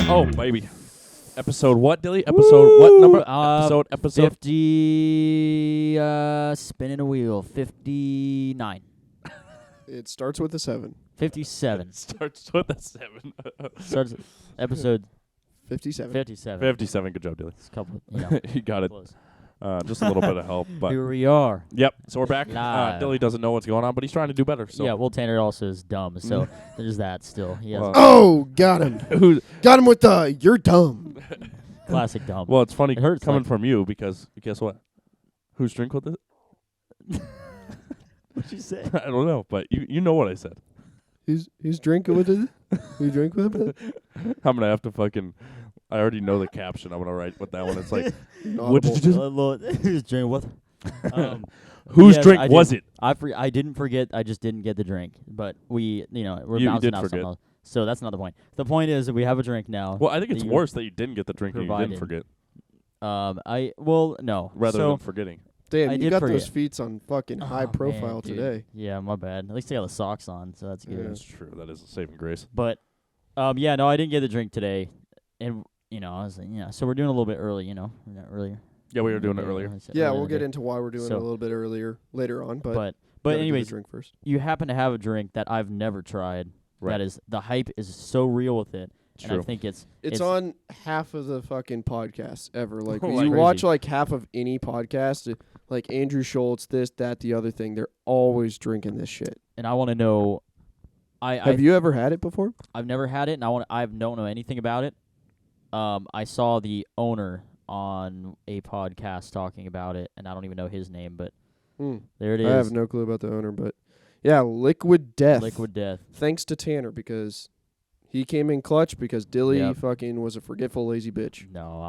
Oh, baby. Episode what, Dilly? Episode what number? Episode 50, spinning a wheel, 59. It starts with a 7. 57. starts with a 7. Starts episode 57. 57. 57. Good job, Dilly. It's a couple, you know. You got it. Close. Just a little bit of help, but Here we are. yep. So we're back. Live. Dilly doesn't know what's going on, but he's trying to do better. So Yeah, well, Tanner also is dumb, so there's that still. He has Well, Oh, got him. Got him with the, you're dumb. classic dumb. well, it's funny It hurts, coming like- from you because guess what? Whose drink was it? What'd you say? I don't know, but you know what I said. He's drinking with it. You drink with it. I'm gonna have to fucking. I already know the caption. I'm gonna write with that one. It's like, what did you Inaudible. just? Who's drink what? Whose yes, drink I was did. it? I didn't forget. I just didn't get the drink. But we're You bouncing did out forget. something else. So that's not the point. The point is that we have a drink now. Well, I think it's you worse that you didn't get the drink and you didn't provided. forget, No. rather so than forgetting. Damn, I you did got forget. those feats on fucking high Oh, profile man, dude. today. Yeah, my bad. At least I got the socks on, so that's good. Yeah. That's true. That is a saving grace. But yeah, no, I didn't get the drink today, and I was like, so we're doing a little bit early, earlier. Yeah, we were doing it earlier. Yeah, we'll get into why we're doing it So- a little bit earlier later on, but But gotta do the anyways, drink first. you happen to have a drink that I've never tried. Right. That is, the hype is so real with it, and I True. think it's It's on half of the fucking podcasts ever. Like, Oh, when like you crazy. watch like half of any podcast, like Andrew Schultz, this, that, the other thing, they're always drinking this shit. and I want to know. Have you ever had it before? I've never had it, and I don't know anything about it. I saw the owner on a podcast talking about it, and I don't even know his name, but there it is. I have no clue about the owner, but yeah, Liquid Death. Liquid Death. Thanks to Tanner because he came in clutch because Dilly Yep. fucking was a forgetful lazy bitch. No,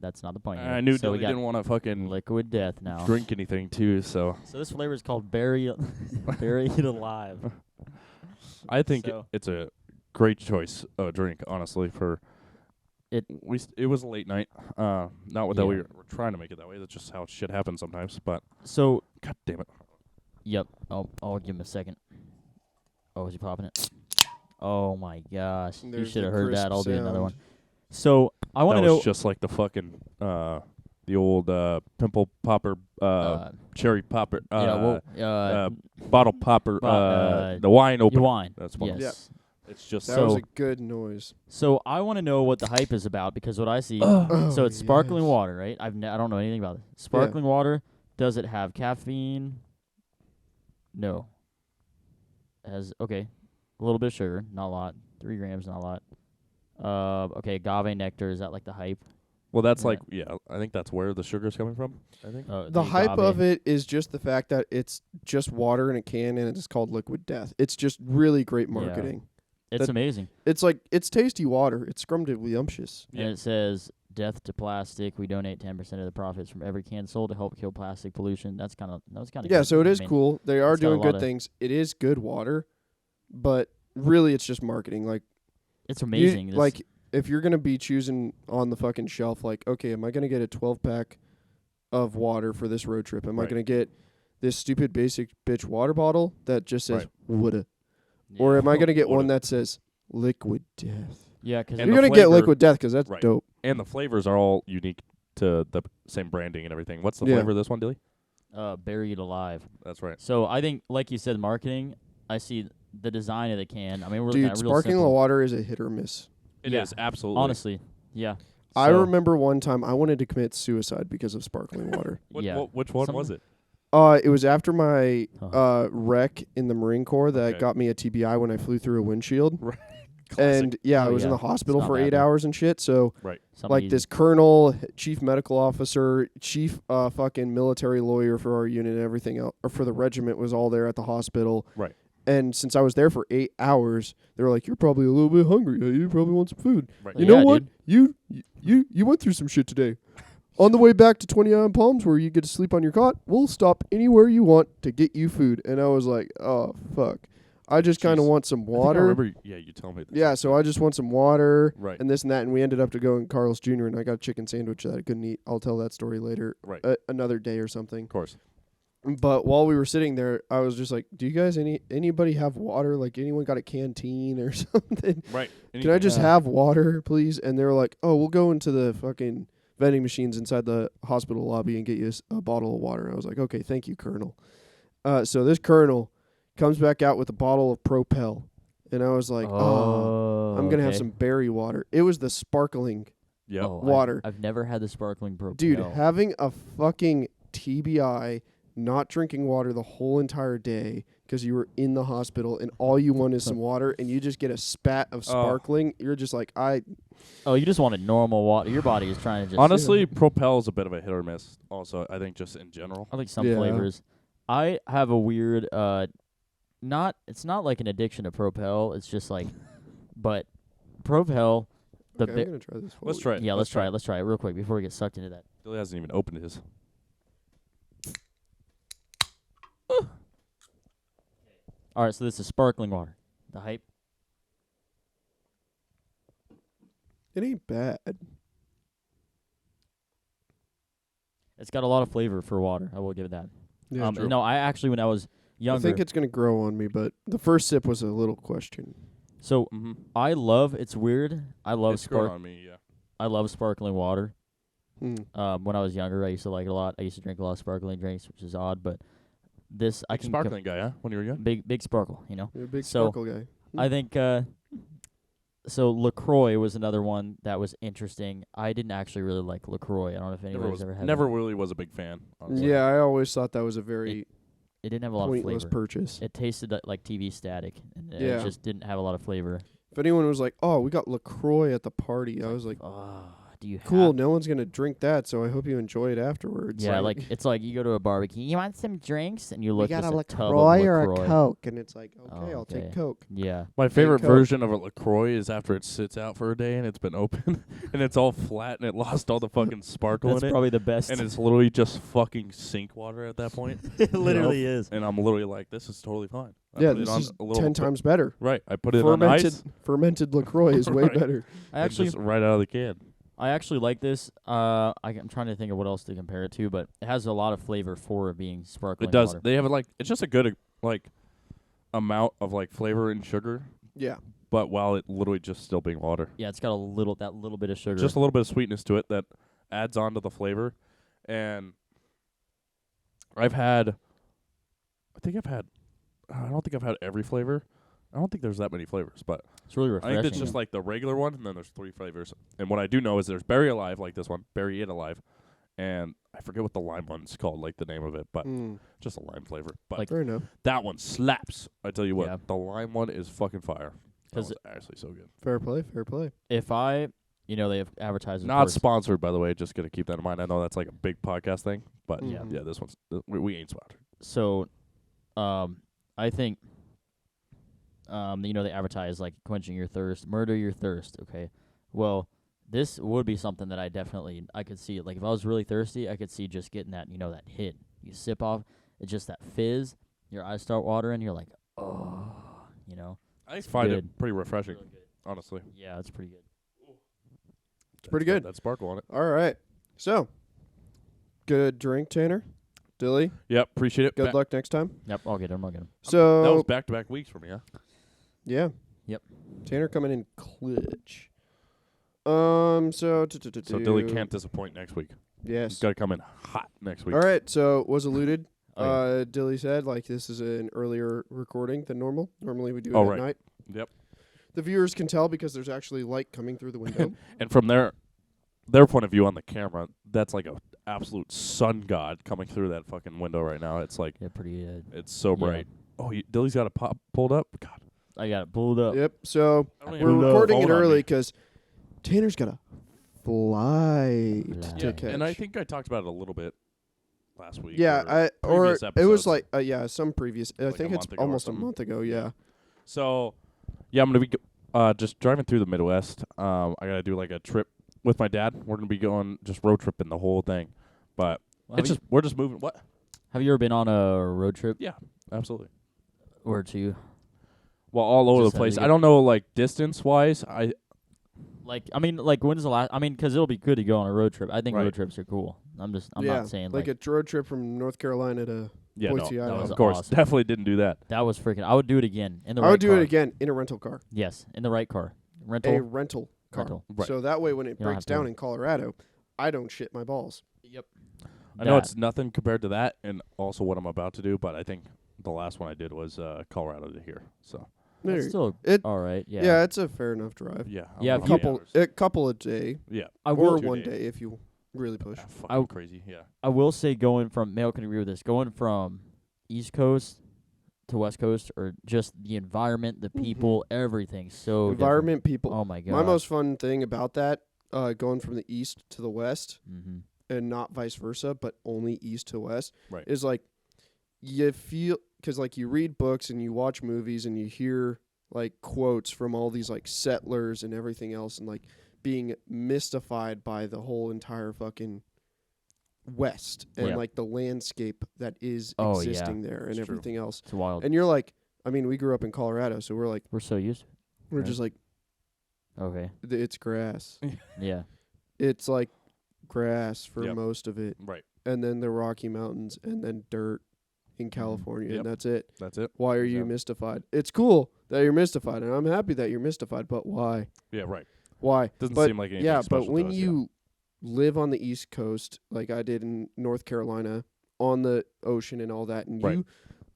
That's not the point. I here. knew so Dilly we got didn't want to fucking Liquid Death now. drink anything too, so So this flavor is called Bury It Alive. I think So- it's a great choice drink, honestly. For It- it was a late night. Not that Yeah. we're trying to make it that way. That's just how shit happens sometimes. But So god damn it, yep. I'll give him a second. Oh, is he popping it? Oh my gosh! You There's should the have heard that. crisp I'll do another sound. one. So I want that to know. was just like the fucking the old pimple popper, cherry popper, bottle popper, the wine opener. Your wine. That's one. Yes. It's just That So- was a good noise. So I want to know what the hype is about because what I see. Oh, so it's sparkling yes. water, right? I don't know anything about it. Sparkling water. Does it have caffeine? No. It has a little bit of sugar, not a lot. 3 grams, not a lot. Okay, agave nectar. Is that like the hype? well, that's Yeah. like I think that's where the sugar's coming from. I think. The hype agave. of it is just the fact that it's just water in a can and it's called Liquid Death. It's just really great marketing. It's that- amazing. It's like, it's tasty water. It's scrumdiddlyumptious. Yeah. And it says, "Death to plastic. We donate 10% of the profits from every can sold to help kill plastic pollution." That's kind of Yeah, so it is cool. They are it's got a doing lot good of- things. It is good water, but really it's just marketing. Like, It's amazing. This- like, if you're going to be choosing on the fucking shelf, like, okay, am I going to get a 12-pack of water for this road trip? Am I Right. going to get this stupid basic bitch water bottle that just says Right. woulda? yeah. Or am I going to get Woulda. one that says Liquid Death? Yeah, because And You're the going to get flavor- Liquid Death because that's Right. dope. And the flavors are all unique to the same branding and everything. What's the Yeah. flavor of this one, Dilly? buried alive. That's right. So I think, like you said, marketing. I see the design of the can. I mean, we're looking Dude, at real sparkling simple. water is a hit or miss. It is Yeah. absolutely. Honestly, yeah. I So- remember one time I wanted to commit suicide because of sparkling water. Yeah. Which one Some- was it? It was after my Huh. wreck in the Marine Corps that Okay. got me a TBI when I flew through a windshield. Classic. And yeah, I Oh, was in yeah. the hospital It's for not 8 bad, though. hours and shit. So Something like easy. this colonel, chief medical officer, chief fucking military lawyer for our unit and everything else, or for the regiment was all there at the hospital. Right. And since I was there for 8 hours, they were like, "You're probably a little bit hungry. You probably want some food." Right. You know Yeah, what? dude. You went through some shit today. On the way back to 29 Palms, where you get to sleep on your cot, we'll stop anywhere you want to get you food. And I was like, "Oh fuck." I just kind of Jeez. want some I think I water. remember. Yeah, you told me. This. Yeah, so I just want some water Right. and this and that, and we ended up to go in Carl's Jr. and I got a chicken sandwich that I couldn't eat. I'll tell that story later, Right. another day or something. Of course. But while we were sitting there, I was just like, "Do you guys anybody have water? Like anyone got a canteen or something? Right. Can I just have water, please?" And they were like, "Oh, we'll go into the fucking vending machines inside the hospital lobby and get you a bottle of water." I was like, "Okay, thank you, Colonel." So this Colonel comes back out with a bottle of Propel, and I was like, "Oh, I'm gonna have some berry water." It was the sparkling water. I've never had the sparkling Propel. Dude, having a fucking TBI, not drinking water the whole entire day because you were in the hospital and all you want is some water and you just get a spat of sparkling, you're just like, you just wanted normal water. Your body is trying to just... Honestly, Propel is a bit of a hit or miss also, I think, just in general. I like some flavors. I have a weird... it's not like an addiction to Propel. It's just like... But Propel... I'm going to try this. Let's try it. Yeah, let's try it. Let's try it real quick before we get sucked into that. Dilly hasn't even opened his. All right, so this is sparkling water. The hype. It ain't bad. It's got a lot of flavor for water. I will give it that. Yeah, no, I actually, when I was younger... I think it's going to grow on me, but the first sip was a little question. So, I love... It's weird. I love on me, yeah. I love sparkling water. When I was younger, I used to like it a lot. I used to drink a lot of sparkling drinks, which is odd, but this... I can sparkling guy, huh? When you were young? Big sparkle, you know? You're a big sparkle guy. I think... So LaCroix was another one that was interesting. I didn't actually really like LaCroix. I don't know if anybody's ever had Never really was a big fan, honestly. Yeah, I always thought that was a very it didn't have a lot of flavor. Purchase. It tasted like TV static, and it just didn't have a lot of flavor. If anyone was like, "Oh, we got LaCroix at the party," I was like, do you cool, no one's going to drink that, so I hope you enjoy it afterwards. Yeah, like it's like you go to a barbecue, you want some drinks, and you look at a LaCroix or a Coke, and it's like, okay, I'll take Coke. Yeah. My favorite version of a LaCroix is after it sits out for a day and it's been open and it's all flat and it lost all the fucking sparkle in it. That's probably the best. And it's literally just fucking sink water at that point. It literally is. And I'm literally like, this is totally fine. This is 10 times better. Right. I put it on ice. Fermented LaCroix is way better. Just right out of the can. I actually like this. I'm trying to think of what else to compare it to, but it has a lot of flavor for being sparkling. It does. Water. They have it's just a good amount of flavor and sugar. Yeah. But while it literally just still being water. Yeah, it's got that little bit of sugar. Just a little bit of sweetness to it that adds on to the flavor. And I don't think I've had every flavor. I don't think there's that many flavors, but it's really refreshing. I think it's just like the regular one, and then there's 3 flavors. And what I do know is there's Berry Alive, like this one, Berry It Alive, and I forget what the lime one's called, like the name of it, but just a lime flavor. But fair enough. That one slaps. I tell you what, the lime one is fucking fire. That was actually so good. Fair play. If they have advertised. Not sponsored, by the way. Just gonna keep that in mind. I know that's like a big podcast thing, but yeah, this one's we ain't sponsored. So, I think. They advertise like quenching your thirst, murder your thirst. Okay, well, this would be something that I could see it. Like if I was really thirsty, I could see just getting that, that hit. You sip off, it's just that fizz. Your eyes start watering. You're like, oh, I find it pretty refreshing, really honestly. Yeah, it's pretty good. It's pretty good. That sparkle on it. All right, so good drink, Tanner. Dilly. Yep, appreciate it. Good luck next time. Yep, I'll get him. So that was back-to-back weeks for me, huh? Yeah. Yep. Tanner coming in clutch. So Dilly can't disappoint next week. Yes. He's got to come in hot next week. All right. So was alluded. Dilly said this is an earlier recording than normal. Normally we do it at night. Yep. The viewers can tell because there's actually light coming through the window. And from their point of view on the camera, that's like a absolute sun god coming through that fucking window right now. It's like pretty. It's so bright. Oh, Dilly's got a pop pulled up. God. I got it pulled up. Yep. So we're recording it early because Tanner's got a flight to catch. And I think I talked about it a little bit last week. Yeah, it was like some previous. I think it's almost a month ago. Yeah. So I'm gonna be just driving through the Midwest. I gotta do like a trip with my dad. We're gonna be going just road tripping the whole thing, but we're just moving. What? Have you ever been on a road trip? Yeah, absolutely. Where to? Well, all over the place. I don't know, like, distance-wise. When's the last... because it'll be good to go on a road trip. I think road trips are cool. I'm not saying, like a road trip from North Carolina to Yeah, Boise, no, Idaho. That was of course, awesome. definitely didn't do that. That was freaking. I would do it again in the I right would do car. it again in a rental car. Yes, in the right car. A Rental. rental car. Rental. Right. So that way, when it You don't breaks have to- down in Colorado, I don't shit my balls. Yep. I know it's nothing compared to that, and also what I'm about to do. But I think the last one I did was Colorado to here. So There That's you- still it- all right. Yeah. yeah, it's a fair enough drive. yeah, Yeah, I'm if you- about A couple a day, yeah, I or will. 2 one days. day if you really push. fucking crazy. Yeah, I will say going from Male can agree with this. Going from East Coast to West Coast, or just the environment, the people, everything. So Environment, people. different. Oh my god. My most fun thing about that, going from the east to the west, Mm-hmm. and not vice versa, but only east to west, Right. is like you feel, because like you read books and you watch movies and you hear like quotes from all these like settlers and everything else, and like being mystified by the whole entire fucking west and Yeah. like the landscape that is Oh, yeah. existing there and It's true. everything else. It's wild. And you're like, I mean, we grew up in Colorado, so we're like, We're so used. we're Right. just like, Okay. it's grass. Yeah. It's like grass for Yep. most of it, right. and then the Rocky Mountains, and then dirt in California, Yep. and that's it. That's it. Why are you Exactly. mystified? It's cool that you're mystified, and I'm happy that you're mystified, but why? Yeah, right. Why? Doesn't But seem like anything yeah, special but when to us, you live on the East Coast, like I did in North Carolina, on the ocean and all that, and Right. you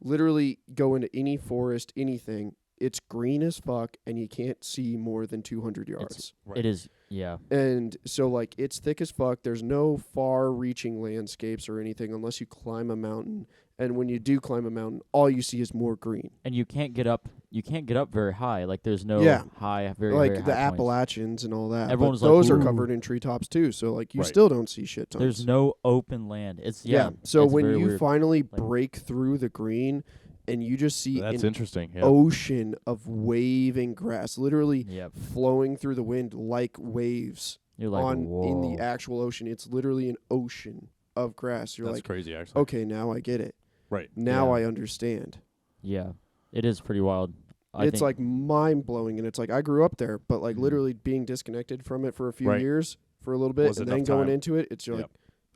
literally go into any forest, anything, it's green as fuck, and you can't see more than 200 yards. Right. It is. Yeah. And so, like, it's thick as fuck. There's no far-reaching landscapes or anything unless you climb a mountain. And when you do climb a mountain, all you see is more green. And you can't get up. You can't get up very high. Like there's no Yeah. high, very Like very the high points. Appalachians and all that. Everyone's but like, those are "Ooh." covered in treetops too. So like you Right. still don't see shit tons. There's no open land. It's yeah. So it's when very you weird. finally Like- break through the green and you just see That's an interesting. Yeah. ocean of waving grass, literally Yep. flowing through the wind like waves You're like in whoa. the actual ocean. It's literally an ocean of grass. You're That's like, crazy, actually. okay, now I get it. Right. Now Yeah. I understand. Yeah. It is pretty wild. I It's think, like mind blowing, and it's like I grew up there, but like Mhm. literally being disconnected from it for a few Right. years, for a little bit, Was and enough then going time. into it, it's like, Yep.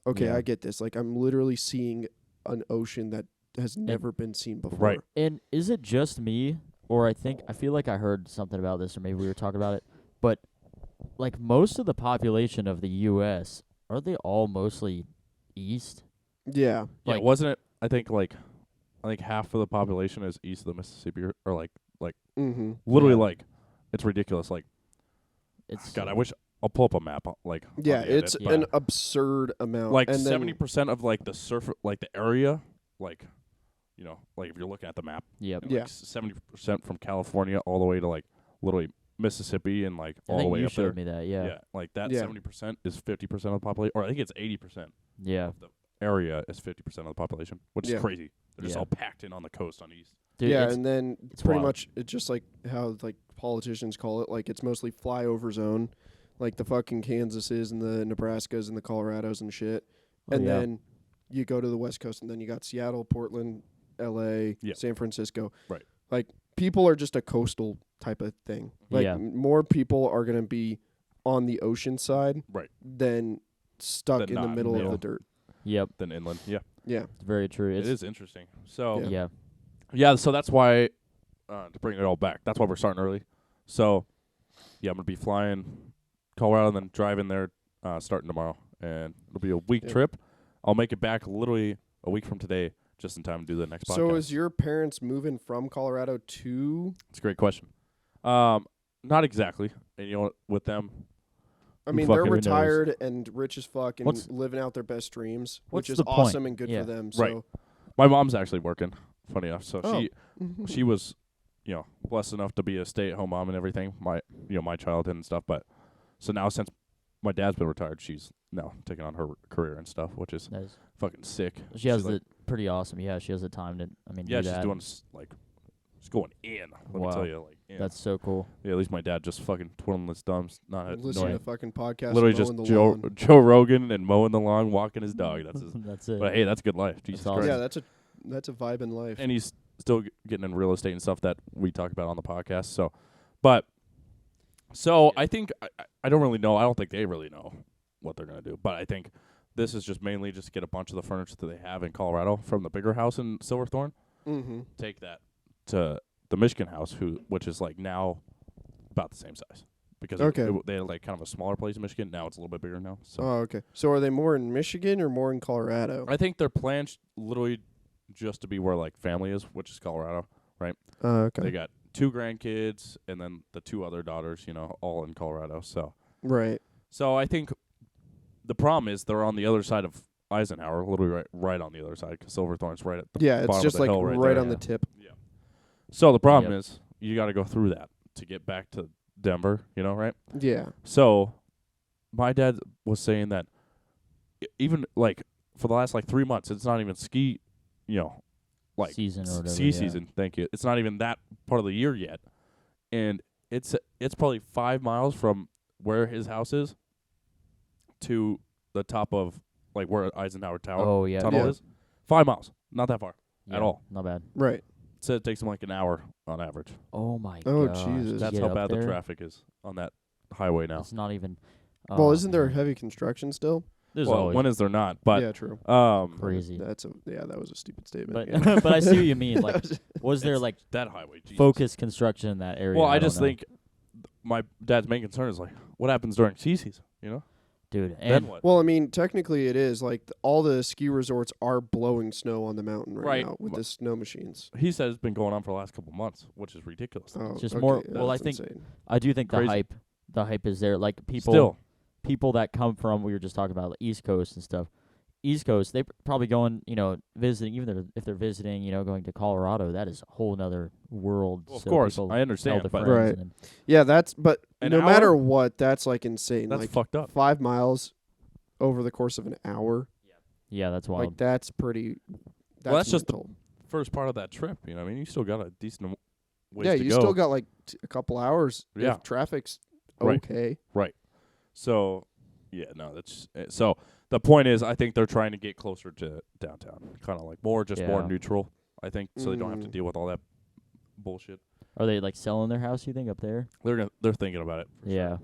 okay, Yeah. I get this. Like I'm literally seeing an ocean that has never been seen before. Right. And is it just me, or I feel like I heard something about this, or maybe we were talking about it, but like most of the population of the U.S. are they all mostly east? Yeah. Yeah, Like- wasn't it? I think half of the population is east of the Mississippi, or like Mm-hmm. literally Yeah. like it's ridiculous. Like It's God, I wish I'll pull up a map. Like on Yeah, the edit, it's but an absurd amount. like and then 70% of like the like the area, like like if you're looking at the map, Yep. Yeah. like 70% from California all the way to like literally Mississippi and like I all the think way you up there. showed me that. Yeah. Like that Yeah. 70% is 50% of the population, or I think it's 80%. Yeah. Of the area is 50% of the population, which Yeah. is crazy. They're just Yeah. all packed in on the coast on east. Dude, yeah, it's- and then it's pretty wild. much it's just like how like politicians call it. Like it's mostly flyover zone, like the fucking Kansases and the Nebraskas and the Colorados and shit. oh, And yeah. then you go to the West Coast, and then you got Seattle, Portland, L.A., Yeah. San Francisco. Right. Like people are just a coastal type of thing. Like Yeah. more people are gonna be on the ocean side, Right. than stuck Than in the not in the middle of middle. the dirt. Yep. Then inland. Yeah. Yeah. It's very true. It It's is interesting. So Yeah. yeah. so that's why to bring it all back. That's why we're starting early. So yeah, I'm gonna be flying Colorado and then driving there starting tomorrow, and it'll be a week Yeah. trip. I'll make it back literally a week from today, just in time to do the next podcast. So is your parents moving from Colorado to? It's a great question. Not exactly. And you know what, with them, I Who mean, they're fucking knows? retired and rich as fuck and What's- living out their best dreams, what's which is the point? awesome and good Yeah. for them. Right. So, my mom's actually working. Funny enough, so Oh. she was, blessed enough to be a stay-at-home mom and everything. My childhood and stuff. But so now since my dad's been retired, she's now taking on her career and stuff, which is Nice. fucking sick. She has She's like, pretty awesome. Yeah, she has the time to. yeah, do she's that. doing she's going in. Let Wow. me tell you, in. That's so cool. yeah. At least my dad just fucking twiddling his thumbs, not listen no, to fucking podcasts. literally and just mowing the Joe lawn. Joe Rogan and mowing the lawn, walking his dog. That's his. That's it. But hey, that's good life. Jesus awesome. Christ. Yeah, that's a vibe in life. And he's still getting in real estate and stuff that we talk about on the podcast. So I think I don't really know. I don't think they really know what they're gonna do. But I think this is just mainly just get a bunch of the furniture that they have in Colorado from the bigger house in Silverthorne. Mm-hmm. Take that to the Michigan house, which is like now about the same size. Because they had like kind of a smaller place in Michigan. Now it's a little bit bigger now. So. Oh, okay. So are they more in Michigan or more in Colorado? I think their plan's literally just to be where like family is, which is Colorado, right? Okay. They got 2 grandkids and then the 2 other daughters, all in Colorado. So Right. So I think the problem is they're on the other side of Eisenhower, literally right on the other side, because Silverthorne's right at the Yeah, it's bottom just of the like hill right on there. the tip. Yeah. So the problem is you got to go through that to get back to Denver, right? Yeah. So my dad was saying that even like for the last like 3 months, it's not even ski, like season or whatever. Season. Thank you. It's not even that part of the year yet, and it's probably 5 miles from where his house is to the top of like where Eisenhower Tunnel is. 5 miles, not that far at all. Not bad. Right. So it takes him like an hour on average. Oh my Oh, gosh. Jesus. That's how bad the traffic is on that highway now. It's not even. Well, isn't there heavy construction still? There's well, always when is there not? But yeah, true. crazy. That was a stupid statement. But yeah. but I see what you mean. Like, was there like that highway? Jesus. focused construction in that area? Well, I don't just know. think my dad's main concern is like what happens during ski season, dude. Then And what? Well, I mean, technically it is like all the ski resorts are blowing snow on the mountain Right. now with the snow machines. He said it's been going on for the last couple months, which is ridiculous. Oh, just okay, more- yeah, well, I that's think- insane. I do think Crazy. the hype is there. Like people that come from, we were just talking about the East Coast and stuff. East Coast, they probably going, visiting, even if they're visiting, going to Colorado, that is a whole nother world. Well, of So course, people I understand, tell their but- friends Right. and Yeah, but An no hour? matter what, that's like insane. That's like fucked up. 5 miles over the course of an hour. yeah, that's wild. Like that's pretty. That's just mental. First part of that trip, I mean, you still got a decent ways Yeah, to you go. still got like a couple hours Yeah. if traffic's Right. okay. So, yeah, no, that's so. The point is, I think they're trying to get closer to downtown, kind of like more Yeah. neutral. I think so they don't have to Mm. deal with all that bullshit. Are they like selling their house? You think up there? They're thinking about it, Yeah.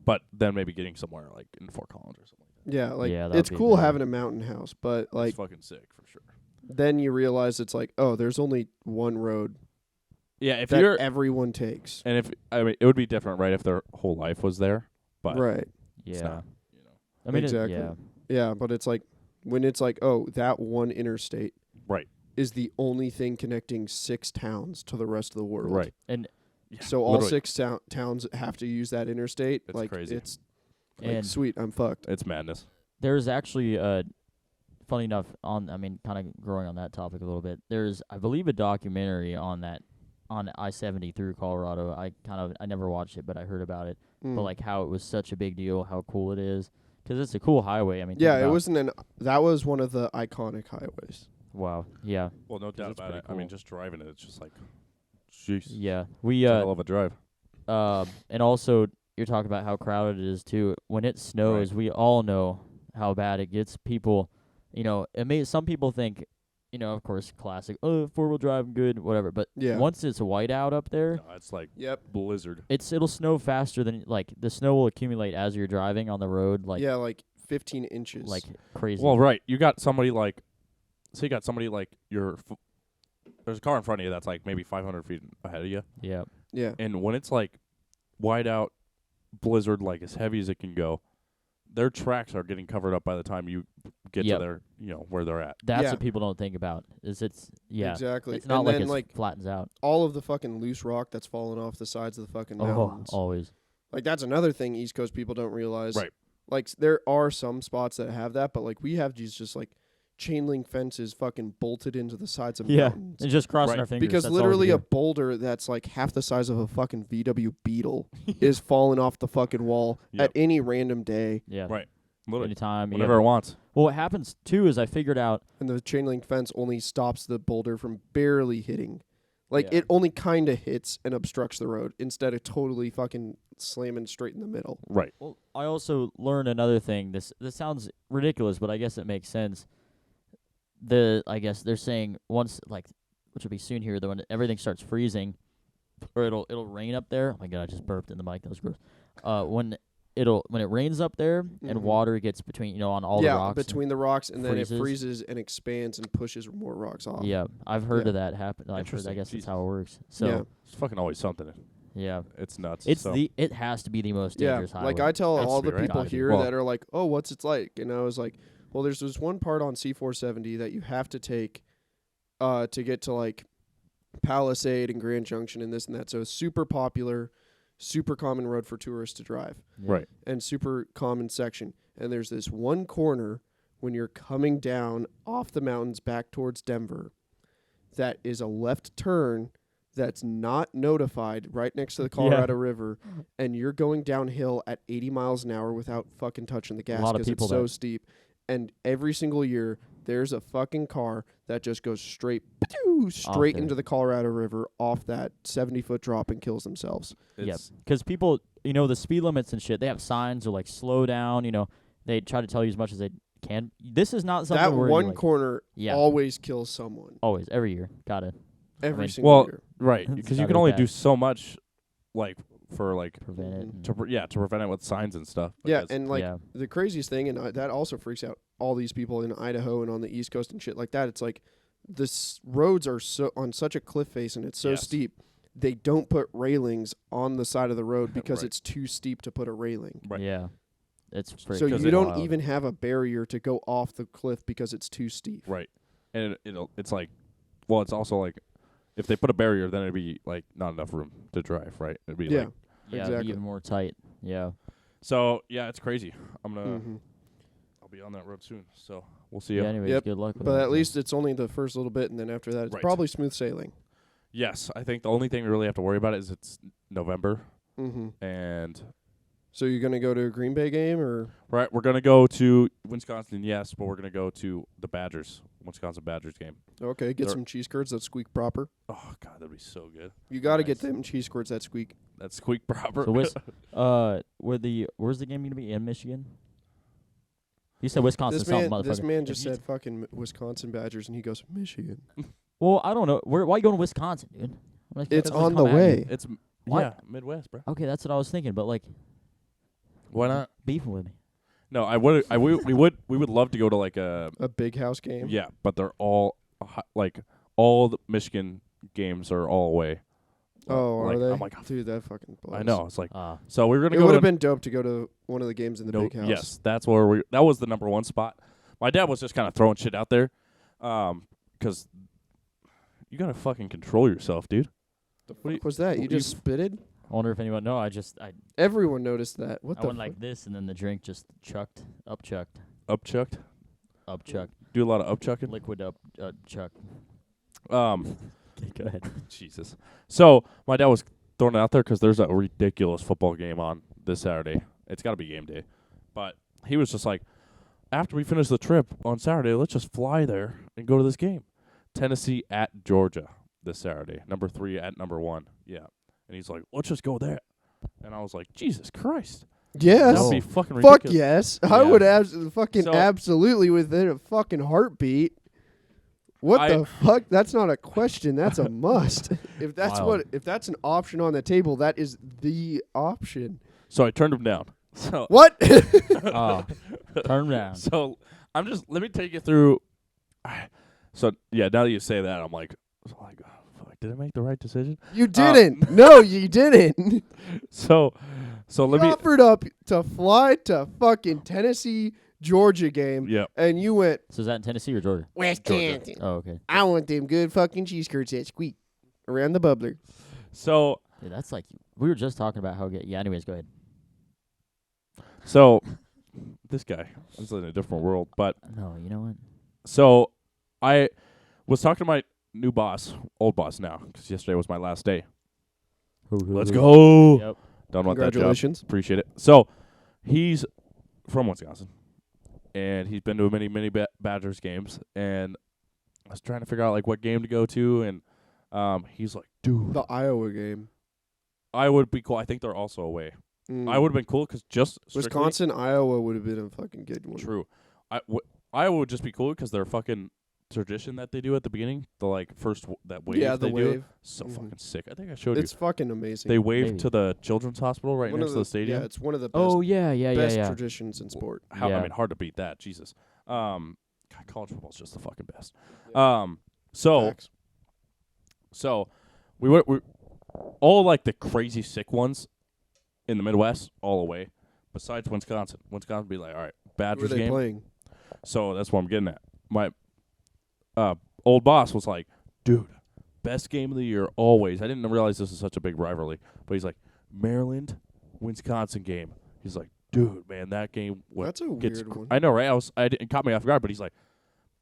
but then maybe getting somewhere like in Fort Collins or something like that. Yeah, like Yeah, that it's would be cool better. having a mountain house, but like It's fucking sick for sure. then you realize it's like, oh, there's only one road Yeah, if that you're everyone takes. and if I mean it would be different, right? If their whole life was there, but Right. it's Yeah. not. I mean, Exactly. yeah. Yeah, but it's like when it's like, oh, that one interstate Right. is the only thing connecting 6 towns to the rest of the world. Right. And Yeah, So all literally. 6 towns have to use that interstate. It's like crazy. it's like, And sweet, I'm fucked. It's madness. there's actually funny enough kind of growing on that topic a little bit. There's, I believe, a documentary on I-70 through Colorado. I never watched it, but I heard about it. But Mm. like how it was such a big deal, how cool it is, because it's a cool highway. I mean, think Yeah, it about- wasn't that was one of the iconic highways. Wow. Yeah. Well, no doubt it's about pretty it. I mean, cool. just driving it, it's just like, jeez, Yeah. We it's a hell of a drive. and also you're talking about how crowded it is too. When it snows, we all know how bad it gets. People, some people think, of course, classic. Oh, 4-wheel drive, good, whatever. But Yeah. once it's white out up there, No, it's like Yep. blizzard. it'll snow faster than like the snow will accumulate as you're driving on the road, like yeah, like 15 inches. like crazy. Well, right. You got somebody like, say you got somebody like there's a car in front of you that's like maybe 500 feet ahead of you. Yeah. yeah. And when it's like wide out blizzard, like as heavy as it can go, their tracks are getting covered up by the time you get Yep. to their, where they're at. That's Yeah. what people don't think about. Yeah. Exactly. It's not and like then it's like flattens out. all of the fucking loose rock that's falling off the sides of the fucking Oh, mountains. always. Like that's another thing East Coast people don't realize. Right. Like there are some spots that have that, but like we have these just like chain link fences fucking bolted into the sides of Yeah. mountains. It's just crossing Right. our fingers. Because That's all we literally do. a boulder that's like half the size of a fucking VW Beetle is falling off the fucking wall Yep. at any random day, Yeah. Right. Literally. Anytime. Whenever it wants. Well, what happens too is I figured out. and the chain link fence only stops the boulder from barely hitting. Like Yeah. it only kind of hits and obstructs the road instead of totally fucking slamming straight in the middle. Right. Well, I also learned another thing. This sounds ridiculous, but I guess it makes sense. I guess they're saying once, like, which will be soon here, though, when everything starts freezing, or it'll rain up there. Oh my god, I just burped in the mic. That was gross. When it'll when it rains up there and Mhm. water gets between on all the rocks. between the rocks, and then it freezes. freezes and expands and pushes more rocks off. Yeah, I've heard Yeah. of that happen. I've heard. I Interesting. guess Jesus. that's how it works. So Yeah. It's fucking always something. yeah, It's nuts. it's so. it has to be the most Yeah, dangerous highway. like I tell Has all to the be, right? people Gotta be. here Well- that are like, "Oh, what's it like?" And I was like, "Well, there's this one part on C470 that you have to take to get to like Palisade and Grand Junction and this and that. So it's super popular, super common road for tourists to drive, Yeah. Right. and super common section. And there's this one corner when you're coming down off the mountains back towards Denver that is a left turn that's not notified right next to the Colorado River, and you're going downhill at 80 miles an hour without fucking touching the gas lot of because it's people so that- steep. And every single year, there's a fucking car that just goes straight there. into the Colorado River off that 70-foot drop and kills themselves. It's, Because people, the speed limits and shit, they have signs or like slow down. They try to tell you as much as they can. This is not something That where you, one like, corner yeah, always kills someone. always every year. Got it. Every mean, single well, year. right, It's because you gotta can be only bad. do so much, like for like Prevent it. Mhm. and- to prevent it with signs and stuff. Yeah, because- and like yeah. the craziest thing, and that also freaks out all these people in Idaho and on the East Coast and shit like that. It's like roads are so on such a cliff face and it's so Yes. steep. They don't put railings on the side of the road because Right. it's too steep to put a railing. Right. Yeah. It's pretty So 'cause you it- don't wild. even have a barrier to go off the cliff because it's too steep. right, and it's like, well, it's also like, if they put a barrier, then it'd be like not enough room to drive, right? It'd be Yeah. like, Yeah, it'd exactly. be even more tight. Yeah. so yeah, it's crazy. I'm gonna, Mhm. I'll be on that road soon, so we'll see Yeah. ya. Anyways, Yep, good luck with But that, at so. least it's only the first little bit, and then after that, it's Right. probably smooth sailing. Yes, I think the only thing we really have to worry about is it's November, Mm-hmm. and So you're gonna go to a Green Bay game, or right, we're gonna go to Wisconsin, yes, but we're gonna go to the Wisconsin Badgers game. okay, get They're- some cheese curds that squeak proper. Oh god, that'd be so good. You got to Nice. get them cheese curds that squeak. That squeak proper. So where's the game gonna be in Michigan? You said Wisconsin, This something, man, motherfucker. this man If just you said fucking Wisconsin Badgers, and he goes Michigan. Well, I don't know. Why are you going to Wisconsin, dude? I'm like, It's because they on the come at you. way. It's What? yeah, Midwest, bro. Okay, that's what I was thinking. But like, Why not? beefing with me. No, we would love to go to like a A big house game. yeah, but they're all like all the Michigan games are all away. Oh, Like, are they? I'm like, Dude, that fucking blows. I know. It's like Uh, so we were It gonna go. would to have been dope to go to one of the games in the no, big house. yes, that's where that was the number one spot. My dad was just kind of throwing shit out there, 'cause you gotta fucking control yourself, dude. The What do fuck was that? You you just spitted? I wonder if anyone. No, I Everyone noticed that. What I the went fuck? like this, and then the drink just chucked, Up chucked. upchucked, Do a lot of up chucking. liquid chuck. Um, Go ahead. Jesus. So my dad was throwing it out there 'cause there's a ridiculous football game on this Saturday. It's got to be game day, but he was just like, after we finish the trip on Saturday, let's just fly there and go to this game. Tennessee at Georgia this Saturday. Number 3 at number 1. Yeah. And he's like, let's just go there. And I was like, Jesus Christ. Yes. That would be No. fucking Fuck ridiculous. yes. I Yeah. would fucking So- absolutely within a fucking heartbeat. What I- the fuck? That's not a question. That's a must. If that's Wild. if that's an option on the table, that is the option. So I turned him down. So What? Turn around. So let me take you through. So yeah, now that you say that, I'm like, oh, fuck, did I make the right decision? You didn't. No, you didn't. So let You me. offered up to fly to fucking Tennessee, Georgia game, Yeah. and you went So is that in Tennessee or Georgia? Wisconsin. Oh, okay. I want them good fucking cheese curds that squeak around the bubbler. So Dude, that's like we were just talking about how good. Yeah. Anyways, go ahead. this guy is in a different world, but No, you know what? so I was talking to my new boss, old boss now, 'cause yesterday was my last day. Let's go. Yep. Done with that job. Congratulations. Appreciate it. So he's from Wisconsin, and he's been to many Badgers games, and I was trying to figure out like what game to go to, and he's like, dude, The Iowa game. I would be cool. I think they're also away. Mm. I would have been cool 'cause just strictly- Wisconsin, Iowa would have been a fucking good one. True. Iowa would just be cool 'cause they're fucking tradition that they do at the beginning, the like first that wave Yeah, the they do, wave. so Mhm. fucking sick. I think I showed It's fucking amazing. you. They wave Maybe. to the children's hospital right One next of to the stadium. Yeah, it's one of the best, Oh yeah. best traditions in sport. I Yeah. mean, hard to beat that. Jesus. God, college football's just the fucking best. Yeah. So Facts. we were all like the crazy sick ones in the Midwest all away. Besides Wisconsin, Wisconsin be like, all right, Who are Badgers they game. playing? So that's what I'm getting at. My old boss was like, dude, best game of the year always. I didn't realize this is such a big rivalry, but he's like, Maryland, Wisconsin game. He's like, dude, man, that game That's a weird one. I know, right? It caught me off guard, but he's like,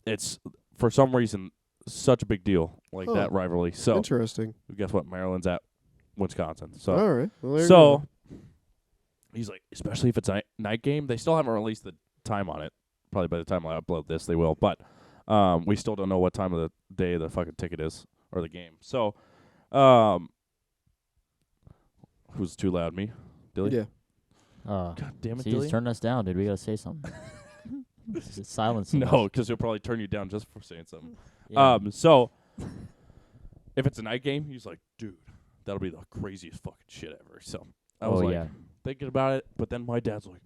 it's for some reason such a big deal, like that rivalry. So Interesting. guess what? Maryland's at Wisconsin. So All right. Well, there you go. he's like, especially if it's a night game. They still haven't released the time on it. Probably by the time I upload this, they will. But we still don't know what time of the day the fucking ticket is or the game. So, who's too loud? Me, Dilly. Yeah. God damn it, See, Dilly. he's turned us down, dude. We gotta say something. Just silence. No, because he'll probably turn you down just for saying something. Yeah. So if it's a night game, he's like, dude, that'll be the craziest fucking shit ever. So I was like thinking about it, but then my dad's like,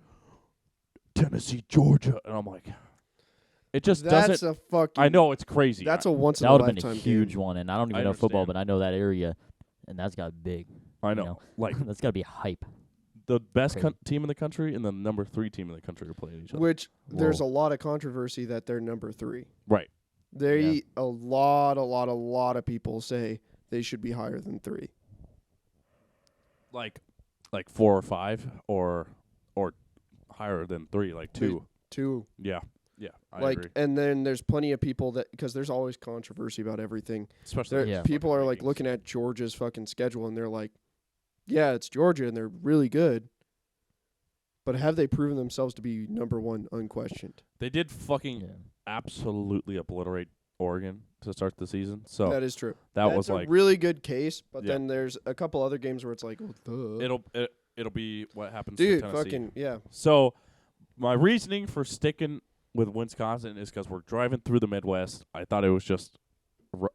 Tennessee, Georgia, and I'm like, it just That's doesn't. a fucking. I know it's crazy. That's a once in that a would have been lifetime a huge game. one, and I don't even I know football, understand. but I know that area, and that's got big. I you know. Like That's gotta be hype. the best Crazy. team in the country and the number 3 team in the country are playing each other. Which there's Whoa. a lot of controversy that they're number 3. Right. They a lot of people say they should be higher than 3. Like 4 or 5 or higher than 3, like 2. 2. Yeah. Yeah. I Like, agree. and then there's plenty of people that, because there's always controversy about everything. Especially Yeah. People are like rankings. looking at Georgia's fucking schedule and they're like, yeah, it's Georgia and they're really good. But have they proven themselves to be number 1 unquestioned? They did fucking Yeah. absolutely obliterate Oregon to start the season. So That is true. that That's was a like really good case, but Yeah. then there's a couple other games where it's like, it'll be what happens dude, to Tennessee. fucking, yeah. So my reasoning for sticking with Wisconsin is because we're driving through the Midwest. I thought it was just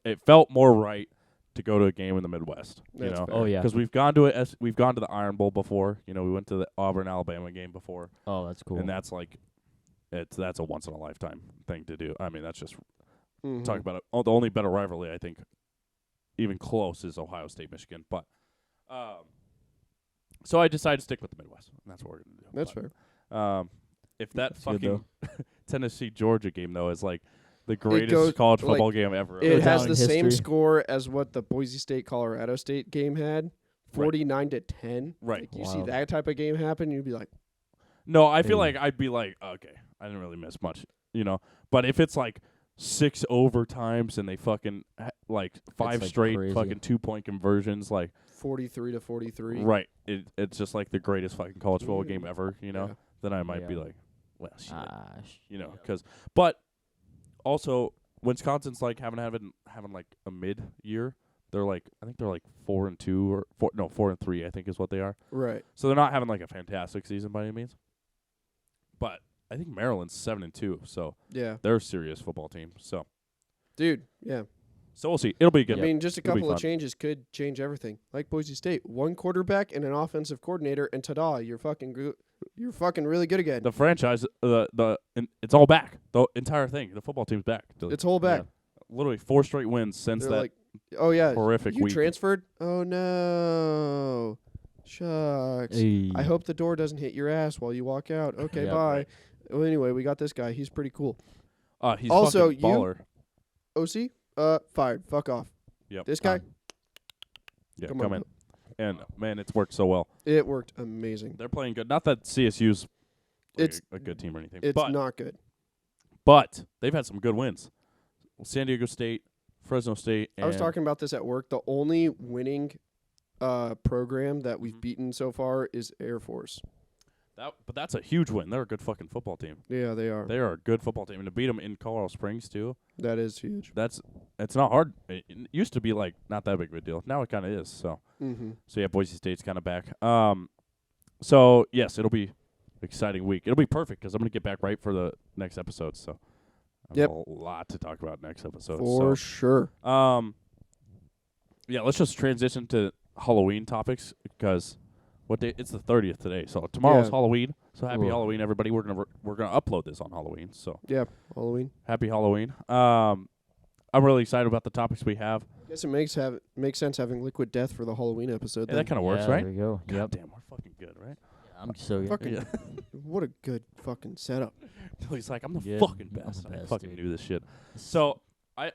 it felt more right to go to a game in the Midwest. You That's know, fair. Oh yeah. because we've gone to the Iron Bowl before. You know, we went to the Auburn Alabama game before, Oh, that's cool. and that's like that's a once in a lifetime thing to do. I mean, that's just Mhm. talk about it. The only better rivalry I think, even close, is Ohio State Michigan. But so I decided to stick with the Midwest, and that's what we're gonna do. That's But, fair. If that That's good, fucking Tennessee Georgia game though is like the goes, greatest college like, football game ever. It Goes has down the in same history. score as what the Boise State Colorado State game had, 49-10. Right. Like, you see Wow. that type of game happen, you'd be like, No, I feel Hey. like I'd be like, okay, I didn't really miss much, you know. But if it's like 6 overtimes and they fucking like 5 like straight crazy. fucking 2-point conversions, like 43-43. right, it's just like the greatest fucking college football Mm. game ever, you know. Yeah. Then I might be Yeah. like, well, shit, you know, Yeah. because but also Wisconsin's like having like a mid year. They're like I think they're like 4-2 or 4-3 I think is what they are. Right. So they're not having like a fantastic season by any means. But I think Maryland's 7-2, so Yeah. they're a serious football team. So Dude, yeah. we'll see. It'll be good. I mean, just a It'll be couple of fun. changes could change everything. Like Boise State, 1 quarterback and an offensive coordinator, and ta-da, you're fucking really good again. The franchise, it's all back. The entire thing. The football team's back. It's whole back. Literally 4 straight wins since They're that like, oh yeah, horrific you week. transferred? Oh no, shucks. Hey. I hope the door doesn't hit your ass while you walk out. Okay, Yeah, bye. right. Well, anyway, we got this guy. He's pretty cool. He's Also, fucking baller. OC, fired. Fuck off. Yep. This guy, Yeah, come come on. in. And man, it's worked so well. It worked amazing. They're playing good. Not that CSU's like It's- a good team or anything. It's but not good. But they've had some good wins. San Diego State, Fresno State. I was and- talking about this at work. The only winning program that we've Mhm. beaten so far is Air Force. But that's a huge win. They're a good fucking football team. Yeah, they are. They are a good football team, and to beat them in Colorado Springs too, That is huge. it's not hard. It used to be like not that big of a deal. Now it kind of is. So Mm-hmm. yeah, Boise State's kind of back. So yes, it'll be an exciting week. It'll be perfect because I'm gonna get back right for the next episode. So Yep. a lot to talk about next episode. For sure. Yeah, let's just transition to Halloween topics because what day? It's the 30th today, so tomorrow's Yeah. Halloween. So happy Ooh. Halloween, everybody! We're gonna upload this on Halloween. So Yeah, Halloween. happy Halloween. I'm really excited about the topics we have. Guess it makes sense having Liquid Death for the Halloween episode. Hey, that kind of works, Yeah, right? There we go. God Yep. damn, we're fucking good, right? I'm so good. Fucking Yeah. what a good fucking setup. He's like, I'm the Good. fucking I'm the best. I best, fucking dude. knew this shit. So I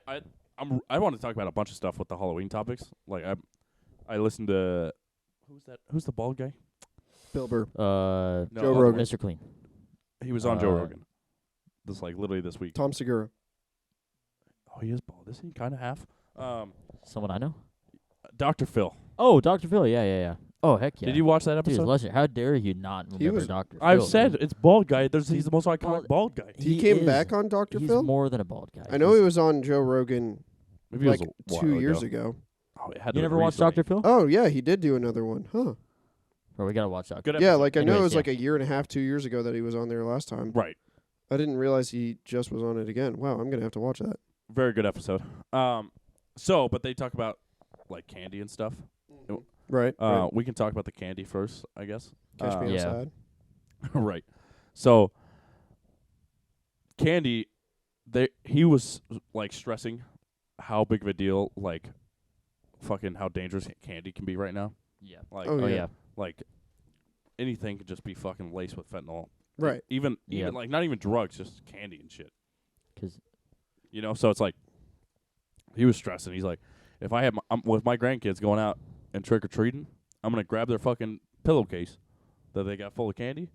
want to talk about a bunch of stuff with the Halloween topics. Like I listened to who's the bald guy? Bill Burr. No, Joe Rogan. Mr. Clean. He was on Joe Rogan. This literally this week. Tom Segura. Oh, he is bald. Isn't he kind of half? Someone I know. Dr. Phil. Oh, Dr. Phil. Yeah. Oh, heck yeah. Did you watch that Dude, episode? legend. How dare you not remember was- Dr. Phil? I've said dude. it's bald guy. He's the most iconic bald guy. He He came is- back on Dr. He's Phil? more than a bald guy. I know he was on Joe Rogan Maybe it like was a while 2 years ago. Oh, it had You to never be watched recently. Dr. Phil? Oh, yeah, he did do another one. Huh. Bro, we gotta watch Dr. Good Yeah, episode. like I know it Anyways, was yeah. like a year and a half, 2 years ago that he was on there last time. Right. I didn't realize he just was on it again. Wow, I'm going to have to watch that. Very good episode. But they talk about like candy and stuff. Right. right. We can talk about the candy first, I guess. Catch me yeah. outside. Right. So candy, he was like stressing how big of a deal, like fucking how dangerous candy can be right now. Yeah. Like, Oh, Oh, yeah. yeah. like anything could just be fucking laced with fentanyl. Right. Even Yeah. like not even drugs, just candy and shit. 'Cause You know, so it's like he was stressing. He's like, if I have I'm with my grandkids going out and trick or treating, I'm gonna grab their fucking pillowcase that they got full of candy.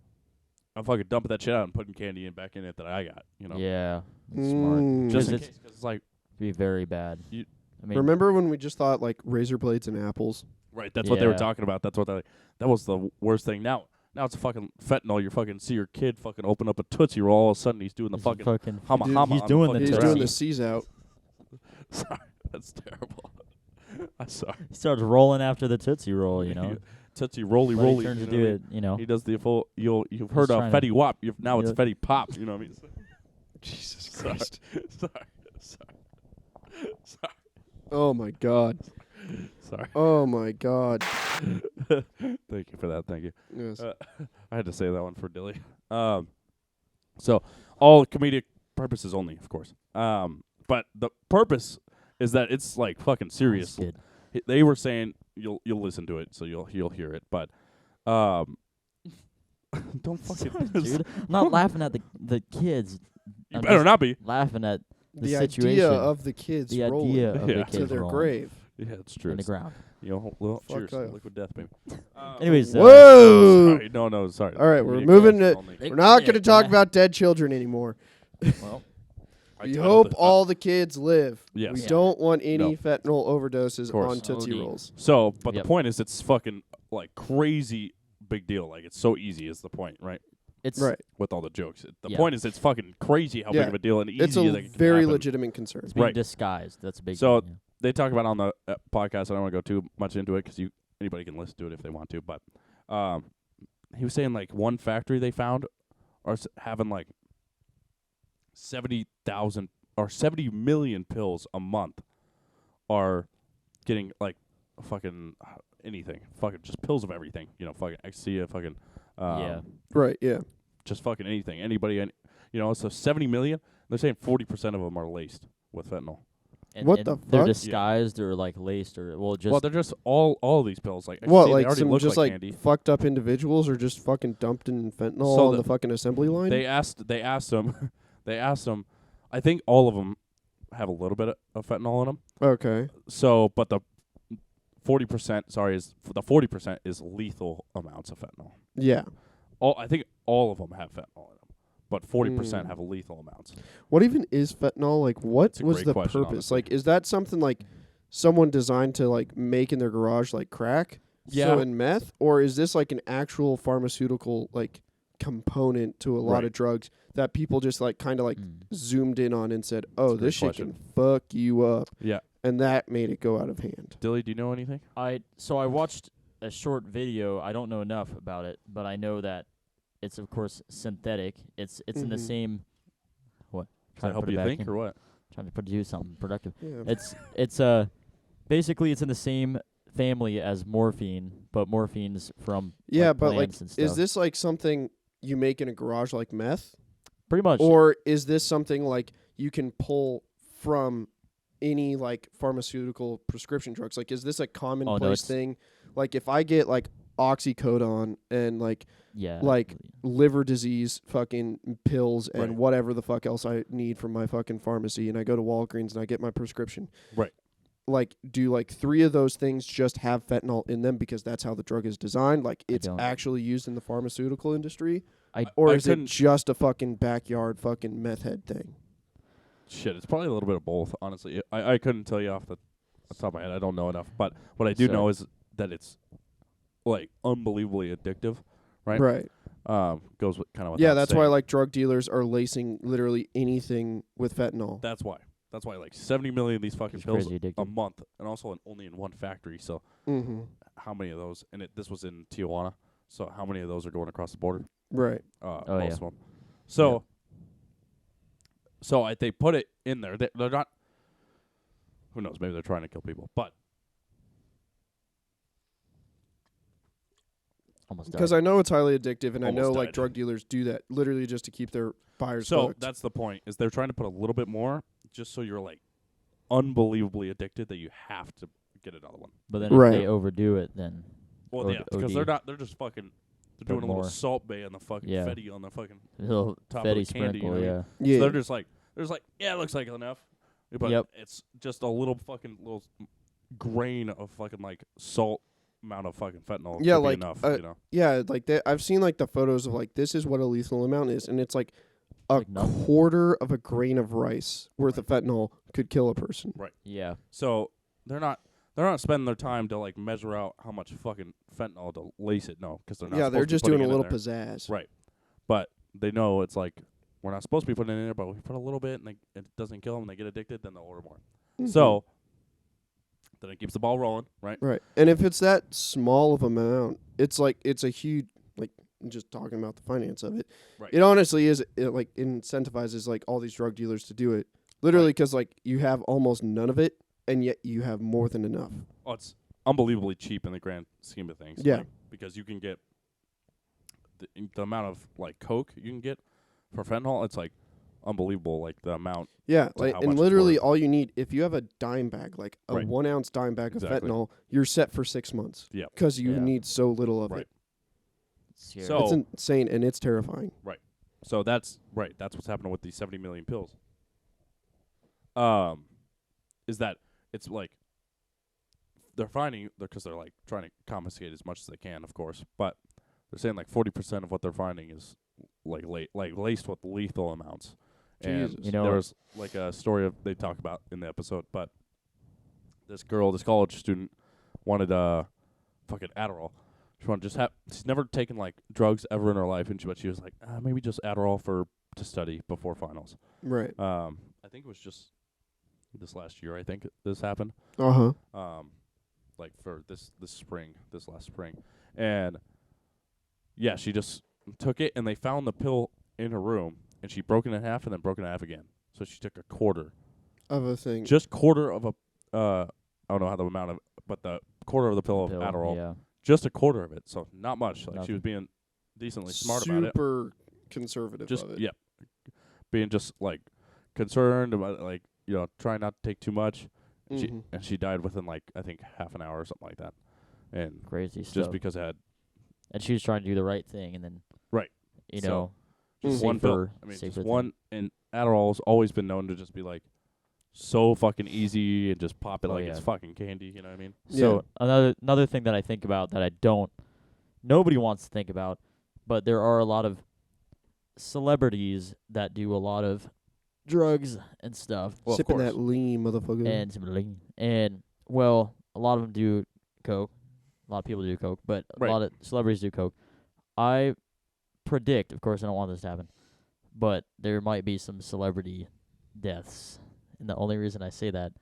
I'm fucking dumping that shit out and putting candy back in it that I got. You know, yeah, that's smart. just in It's- case, 'cause it's like Be very bad. You- I mean, Remember when we just thought like razor blades and apples? right. That's what they were Yeah. talking about. That's what that was the worst thing. Now it's fucking fentanyl. You fucking see your kid fucking open up a Tootsie Roll. All of a sudden he's doing the he's fucking humma Dude, humma. he's on doing the the He's fucking doing Tootsie. the ground. C's out. Sorry, that's terrible. I'm sorry. he starts rolling after the Tootsie Roll, you know. Tootsie Roly But he Roly. turns you to know do what I it, you know. mean? He does the full. You've heard of trying to- Fetty Wap. Now it's Yeah. Fetty Pop. You know what I mean? Jesus Sorry. Christ. Sorry. Oh my God. Sorry. Oh my God. Thank you for that. Thank you. Yes. I had to say that one for Dilly. So all comedic purposes only, of course. But the purpose is that it's like fucking serious. That's good. They were saying you'll listen to it, so you'll hear it. But don't fucking Sorry, dude. I'm not laughing at the kids. You I'm better just not be. laughing at the the situation. idea of the kids the rolling idea of Yeah. the To kids to their rolling grave. Yeah, it's true. in the It's, ground. you know, well, Fuck cheers, off. liquid death, baby. Anyways, Whoa! Sorry, no, sorry. All right, we're Comedic moving purposes to- only. We're not Yeah, going to talk yeah. about dead children anymore. Well, I We titled hope it- all the kids live. Yes. We Yeah. don't want any No. fentanyl overdoses course. on Tootsie OD. Rolls. So, but Yep. the point is, it's fucking like crazy big deal. Like it's so easy is the point, right? it's Right. With all the jokes, the Yeah. point is, it's fucking crazy how Yeah. big of a deal and easy It's a that it can very happen. legitimate concern. it's being Right. disguised. That's a big So- thing, They talk about it on the podcast. I don't want to go too much into it because anybody can listen to it if they want to. But he was saying like one factory they found are having like 70,000 or 70 million pills a month are getting like fucking anything, fucking just pills of everything. You know, fucking ecstasy, fucking Yeah. Right, yeah. just fucking anything. Anybody, you know. So 70 million. They're saying 40% of them are laced with fentanyl. And, What and the They're fuck? disguised or like laced or just Well, they're just all these pills like What, ecstasy, they like already some look just like like candy. fucked up individuals are just fucking dumped in fentanyl So on the- the fucking assembly line? They asked them. They asked them. I think all of them have a little bit of fentanyl in them. Okay. So, but the 40%, the 40% is lethal amounts of fentanyl. Yeah. I think all of them have fentanyl in them, but 40% Mm. have lethal amounts. What even is fentanyl? Like, what That's a was great the question, purpose? honestly. Like, is that something like someone designed to like make in their garage like crack? Yeah. So in meth, or is this like an actual pharmaceutical like component to a lot Right. of drugs that people just like kind of like zoomed in on and said, "Oh, That's a great this shit question. can fuck you up," Yeah. and that made it go out of hand. Dilly, do you know anything? I watched a short video. I don't know enough about it, but I know that it's of course synthetic. It's in the Mhm. same. What? Does that help you think or what? Trying to do something productive. Yeah. It's basically it's in the same family as morphine, but morphine's from but like, plants and stuff. is this like something you make in a garage like meth? Pretty much. Or is this something like you can pull from any like pharmaceutical prescription drugs? Like, is this a commonplace thing? Like, if I get like oxycodone and like liver disease fucking pills and whatever the fuck else I need from my fucking pharmacy, and I go to Walgreens and I get my prescription. Right. Like, do like 3 of those things just have fentanyl in them because that's how the drug is designed? Like, it's actually used in the pharmaceutical industry? Or is it just a fucking backyard fucking meth head thing? Shit, it's probably a little bit of both, honestly. I couldn't tell you off the top of my head. I don't know enough. But what I do know is that it's, like, unbelievably addictive, right? Right. Goes with kind of that's why, like, drug dealers are lacing literally anything with fentanyl. That's why. That's why, like, 70 million of these fucking pills a month, and also only in one factory. So how many of those? And this was in Tijuana. So how many of those are going across the border? Right. Most of them. So, they put it in there. They're not. Who knows? Maybe they're trying to kill people, but because I know it's highly addictive, and I know like drug dealers do that literally just to keep their buyers. So hooked. That's the point. Is they're trying to put a little bit more, just so you're like unbelievably addicted that you have to get another one. But then if they overdo it, then because they're not. They're just fucking. They're doing a little salt bay on the fucking Fetty on the fucking little top Fetty of the candy. sprinkle, So they're just like, it looks like enough, but it's just a little fucking little grain of fucking like salt amount of fucking fentanyl. Yeah, like enough, you know? Yeah, like I've seen like the photos of like this is what a lethal amount is, and it's like a quarter of a grain of rice worth of fentanyl could kill a person. Right. Yeah. So they're not spending their time to like measure out how much fucking fentanyl to lace it. No, because they're not. Yeah, they're just doing a little pizzazz. Right. But they know it's like we're not supposed to be putting it in there, but we put a little bit and it doesn't kill them and they get addicted, then they'll order more. Mm-hmm. So then it keeps the ball rolling, right? Right. And if it's that small of amount, it's like it's a huge like just talking about the finance of it. Right. It honestly is like incentivizes like all these drug dealers to do it. Literally because like you have almost none of it. And yet you have more than enough. Oh, it's unbelievably cheap in the grand scheme of things. Yeah. Like, because you can get the amount of like coke you can get for fentanyl. It's like unbelievable. Like the amount. Yeah. Like and literally all you need if you have a dime bag, like a 1 ounce dime bag of fentanyl, you're set for 6 months. Yeah. Because you need so little of it. So it's insane and it's terrifying. Right. So that's what's happening with these 70 million pills. Is that it's like they're finding because they're like trying to confiscate as much as they can, of course, but they're saying like 40% of what they're finding is like laced with lethal amounts. Jesus. And there's like a story they talk about in the episode, but this college student wanted fucking Adderall. She wanted just she's never taken like drugs ever in her life, but she was like maybe just Adderall to study before finals. Right. I think it was just this last year, I think this happened. Like for this last spring. And yeah, she just took it and they found the pill in her room and she broke it in half and then broke it in half again. So she took a quarter of a thing. Just quarter of a I don't know how the amount of but the quarter of the pill of Adderall. Yeah. Just a quarter of it. So not much. Like she was being decently smart about it. Super conservative just of it. Yeah. Being just like concerned about like try not to take too much. Mm-hmm. And she died within like I think half an hour or something like that. And crazy stuff. Just because it had. And she was trying to do the right thing, and then just one pill. I mean, just one. And Adderall's always been known to just be like so fucking easy and just pop it it's fucking candy. You know what I mean? So another thing that I think about that nobody wants to think about, but there are a lot of celebrities that do a lot of drugs and stuff. Well, sipping that lean, motherfucker. And sipping lean. And, well, a lot of them do coke. A lot of people do coke, but a lot of celebrities do coke. I predict, of course I don't want this to happen, but there might be some celebrity deaths. And the only reason I say that...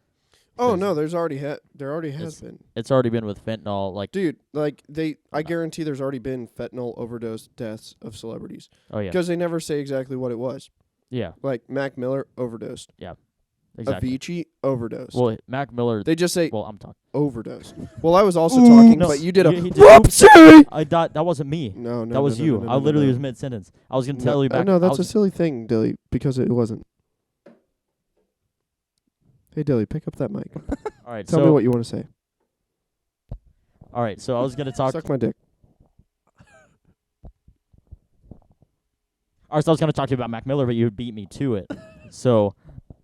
Oh, no, there already has been. It's already been with fentanyl. Like, dude, I guarantee there's already been fentanyl overdose deaths of celebrities. Oh, yeah. Because they never say exactly what it was. Yeah, Like Mac Miller overdosed. exactly. Avicii overdosed. Well, Mac Miller. They just say Well, I'm talking. overdosed. Well, I was also talking, No, but you did a he did- whoopsie. I thought that wasn't me. No, That was no, you. no, I literally no. was mid sentence. I was gonna tell you back. No, I that's a was- silly thing, Dilly, because it wasn't. Hey, Dilly, pick up that mic. all right. Tell so me what you want to say. all right. So I was gonna talk. Suck my dick. All right, so I was gonna talk to you about Mac Miller, but you beat me to it. So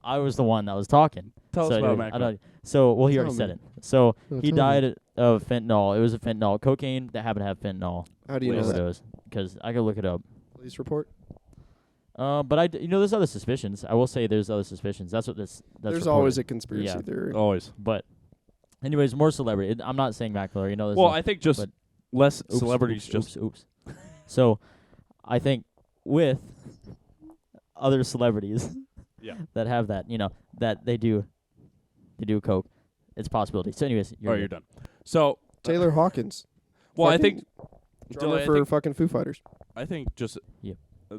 I was the one that was talking. Tell so us about anyway, Mac I Miller. don't- So well, he Tell already said me. it. So No, he tell me. died of fentanyl. It was a fentanyl cocaine that happened to have fentanyl How do you know that? overdose. Because I could look it up. Police report. But there's other suspicions. I will say there's other suspicions. That's what this. That's There's reported. always a conspiracy Yeah. theory. Always. But, anyways, more celebrity. I'm not saying Mac Miller. There's Well, no- I think just but- less oops, celebrities oops, just. oops. So, I think with other celebrities Yeah. that have that, that they do coke, it's a possibility. So, anyways, All right, you're done. So, Taylor Hawkins. well, I Fucking think drummer I for think- fucking Foo Fighters. I think just Yeah.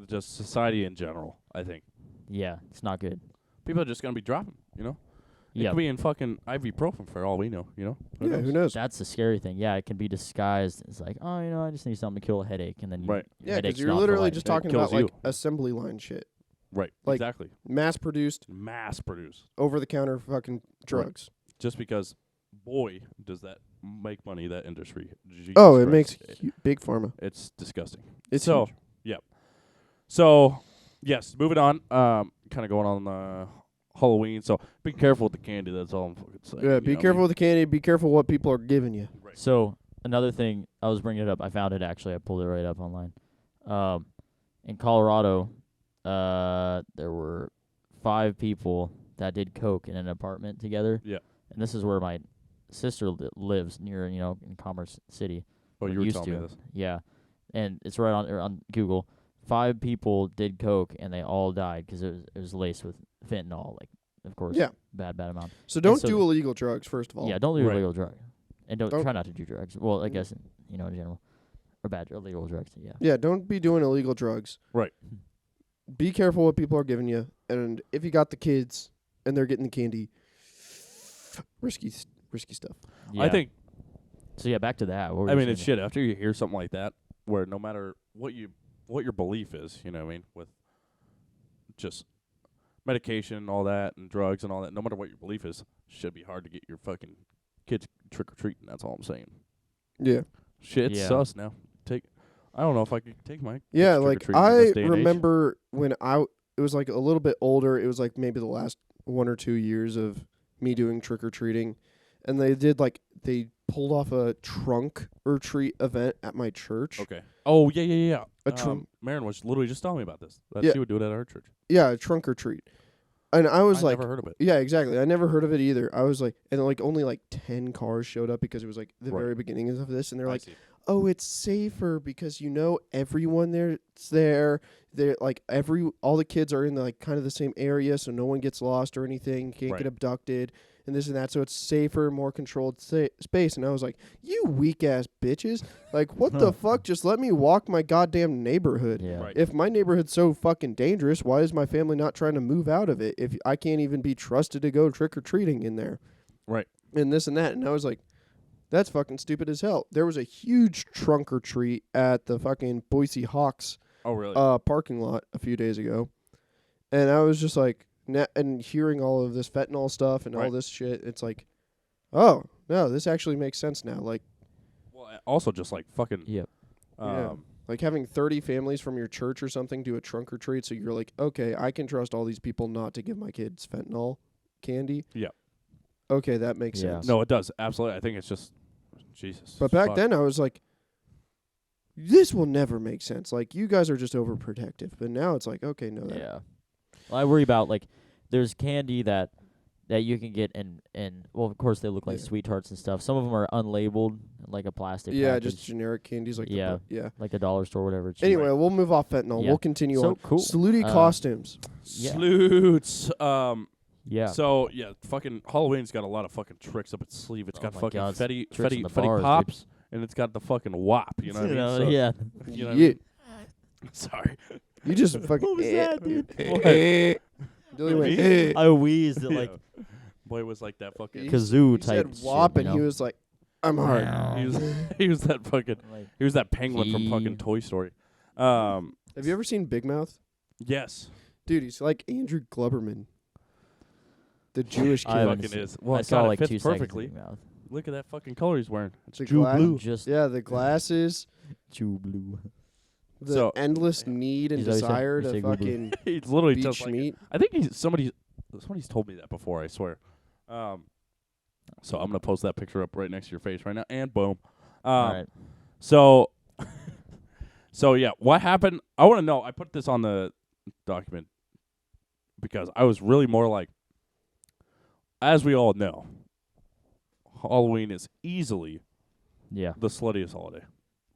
just society in general. I think Yeah, it's not good. people are just gonna be dropping. You know, it Yeah, could be in fucking ibuprofen for all we know. You know. Yeah, who knows? that's the scary thing. Yeah, it can be disguised. It's like, oh, I just need something to kill a headache, and then Right. your Yeah, headache's because you're gone for literally life. just It talking kills about like you. assembly line shit, Right. Like- exactly. mass produced, Mass produce. over the counter fucking drugs. Just because, boy, does that make money, that industry. Jesus Oh, it Christ. makes big pharma. It's disgusting. It's so, huge. So, yes, moving on. Kind of going on Halloween. So, be careful with the candy. That's all I'm fucking saying. Yeah, you be know what I careful mean? with the candy. Be careful what people are giving you. Right. So another thing, I was bringing it up. I found it actually. I pulled it right up online. In Colorado, there were 5 people that did coke in an apartment together. Yeah. And this is where my sister lives near, in Commerce City. Oh, or you were used telling me to. this. Yeah, and it's right on Google. 5 people did coke and they all died because it was laced with fentanyl. Like, of course, Yeah. bad amount. So don't so do illegal drugs, first of all. Yeah, don't do Right. illegal drugs, and don't Don't- try not to do drugs. Well, I Mm. guess in general, or bad illegal drugs. Yeah. Yeah, don't be doing illegal drugs. Right. Be careful what people are giving you. And if you got the kids and they're getting the candy, risky stuff. Yeah. I think, So yeah, back to that. What were I you mean, it's saying? shit. After you hear something like that, where no matter what your belief is, you know what I mean, with just medication, all that, and drugs and all that, no matter what your belief is, should be hard to get your fucking kids trick or treating. That's all I'm saying. Yeah. Shit's Yeah. sus now. I don't know if I could take my Yeah, kids like trick-or-treating in I this day and age. remember when it was like a little bit older. It was like maybe the last 1 or 2 years of me doing trick or treating, and they pulled off a trunk or treat event at my church. Okay. Oh yeah. A trunk. Marin was literally just telling me about this. That Yeah. she would do it at our church. Yeah, a trunk or treat, and I was I like, never heard of it. yeah, exactly. I never heard of it either. I was like, and like only like 10 cars showed up because it was like the Right. very beginnings of this, and they're I like, see. oh, it's safer because everyone there's there. They're like all the kids are in like kind of the same area, so no one gets lost or anything, can't Right. get abducted, and this and that. So it's safer, more controlled space. And I was like, you weak ass bitches! Like, what the fuck? Just let me walk my goddamn neighborhood. Yeah. Right. If my neighborhood's so fucking dangerous, why is my family not trying to move out of it? If I can't even be trusted to go trick or treating in there, Right. and this and that, and I was like, that's fucking stupid as hell. There was a huge trunk or treat at the fucking Boise Hawks Oh really? parking lot a few days ago, and I was just like, and hearing all of this fentanyl stuff and all Right. this shit, it's like, oh no, this actually makes sense now. Like, Well, also just like fucking. Yep. Yeah. like having 30 families from your church or something do a trunk or treat, so you're like, okay, I can trust all these people not to give my kids fentanyl candy. Yeah. Okay, that makes Yeah. sense. No, it does absolutely. I think it's just Jesus. But back fuck. then, I was like, this will never make sense. Like, you guys are just overprotective. But now it's like, okay, no, that. Yeah. Well, I worry about there's candy that you can get and well, of course they look like Yeah. sweet tarts and stuff. Some of them are unlabeled, like a plastic. Yeah, package, just generic candies like Yeah. yeah. like the dollar store, whatever. It's Anyway, cheap. we'll move off fentanyl. Yeah. We'll continue So on. cool. Slutty Um, costumes. Yeah. Sleuths. Yeah. So yeah, fucking Halloween's got a lot of fucking tricks up its sleeve. It's Oh got my fucking God, Fetty tricks in the Fetty bars, dude. pops, and it's got the fucking WAP. You know what I mean? So, yeah. you know what I Yeah. mean? Sorry. You just fucking. What was that, dude? Dilly went. Me? I wheezed it like Yeah. Boy was like that fucking. kazoo He type said shit, whop, you and know? he was like, "I'm hard." He was he was that fucking. Like, He was that penguin from fucking He- Toy Story. Have you ever seen Big Mouth? Yes. Dude, he's like Andrew Glubberman, the Jewish I kid. haven't fucking seen- is. Well, I it's saw got like it 2 fits seconds. perfectly. Of Big Mouth. Look at that fucking color he's wearing. It's The Jew gla- blue. Just Yeah, the glasses, Jew blue. the So- endless need and Is that what you said? desire You to said Google. fucking He's literally beach just like. meat. I think somebody's told me that before. I swear. So I'm gonna post that picture up right next to your face right now, and boom. All right. So, so yeah, what happened? I want to know. I put this on the document because I was really more like, as we all know, Halloween is easily Yeah. the sluttiest holiday.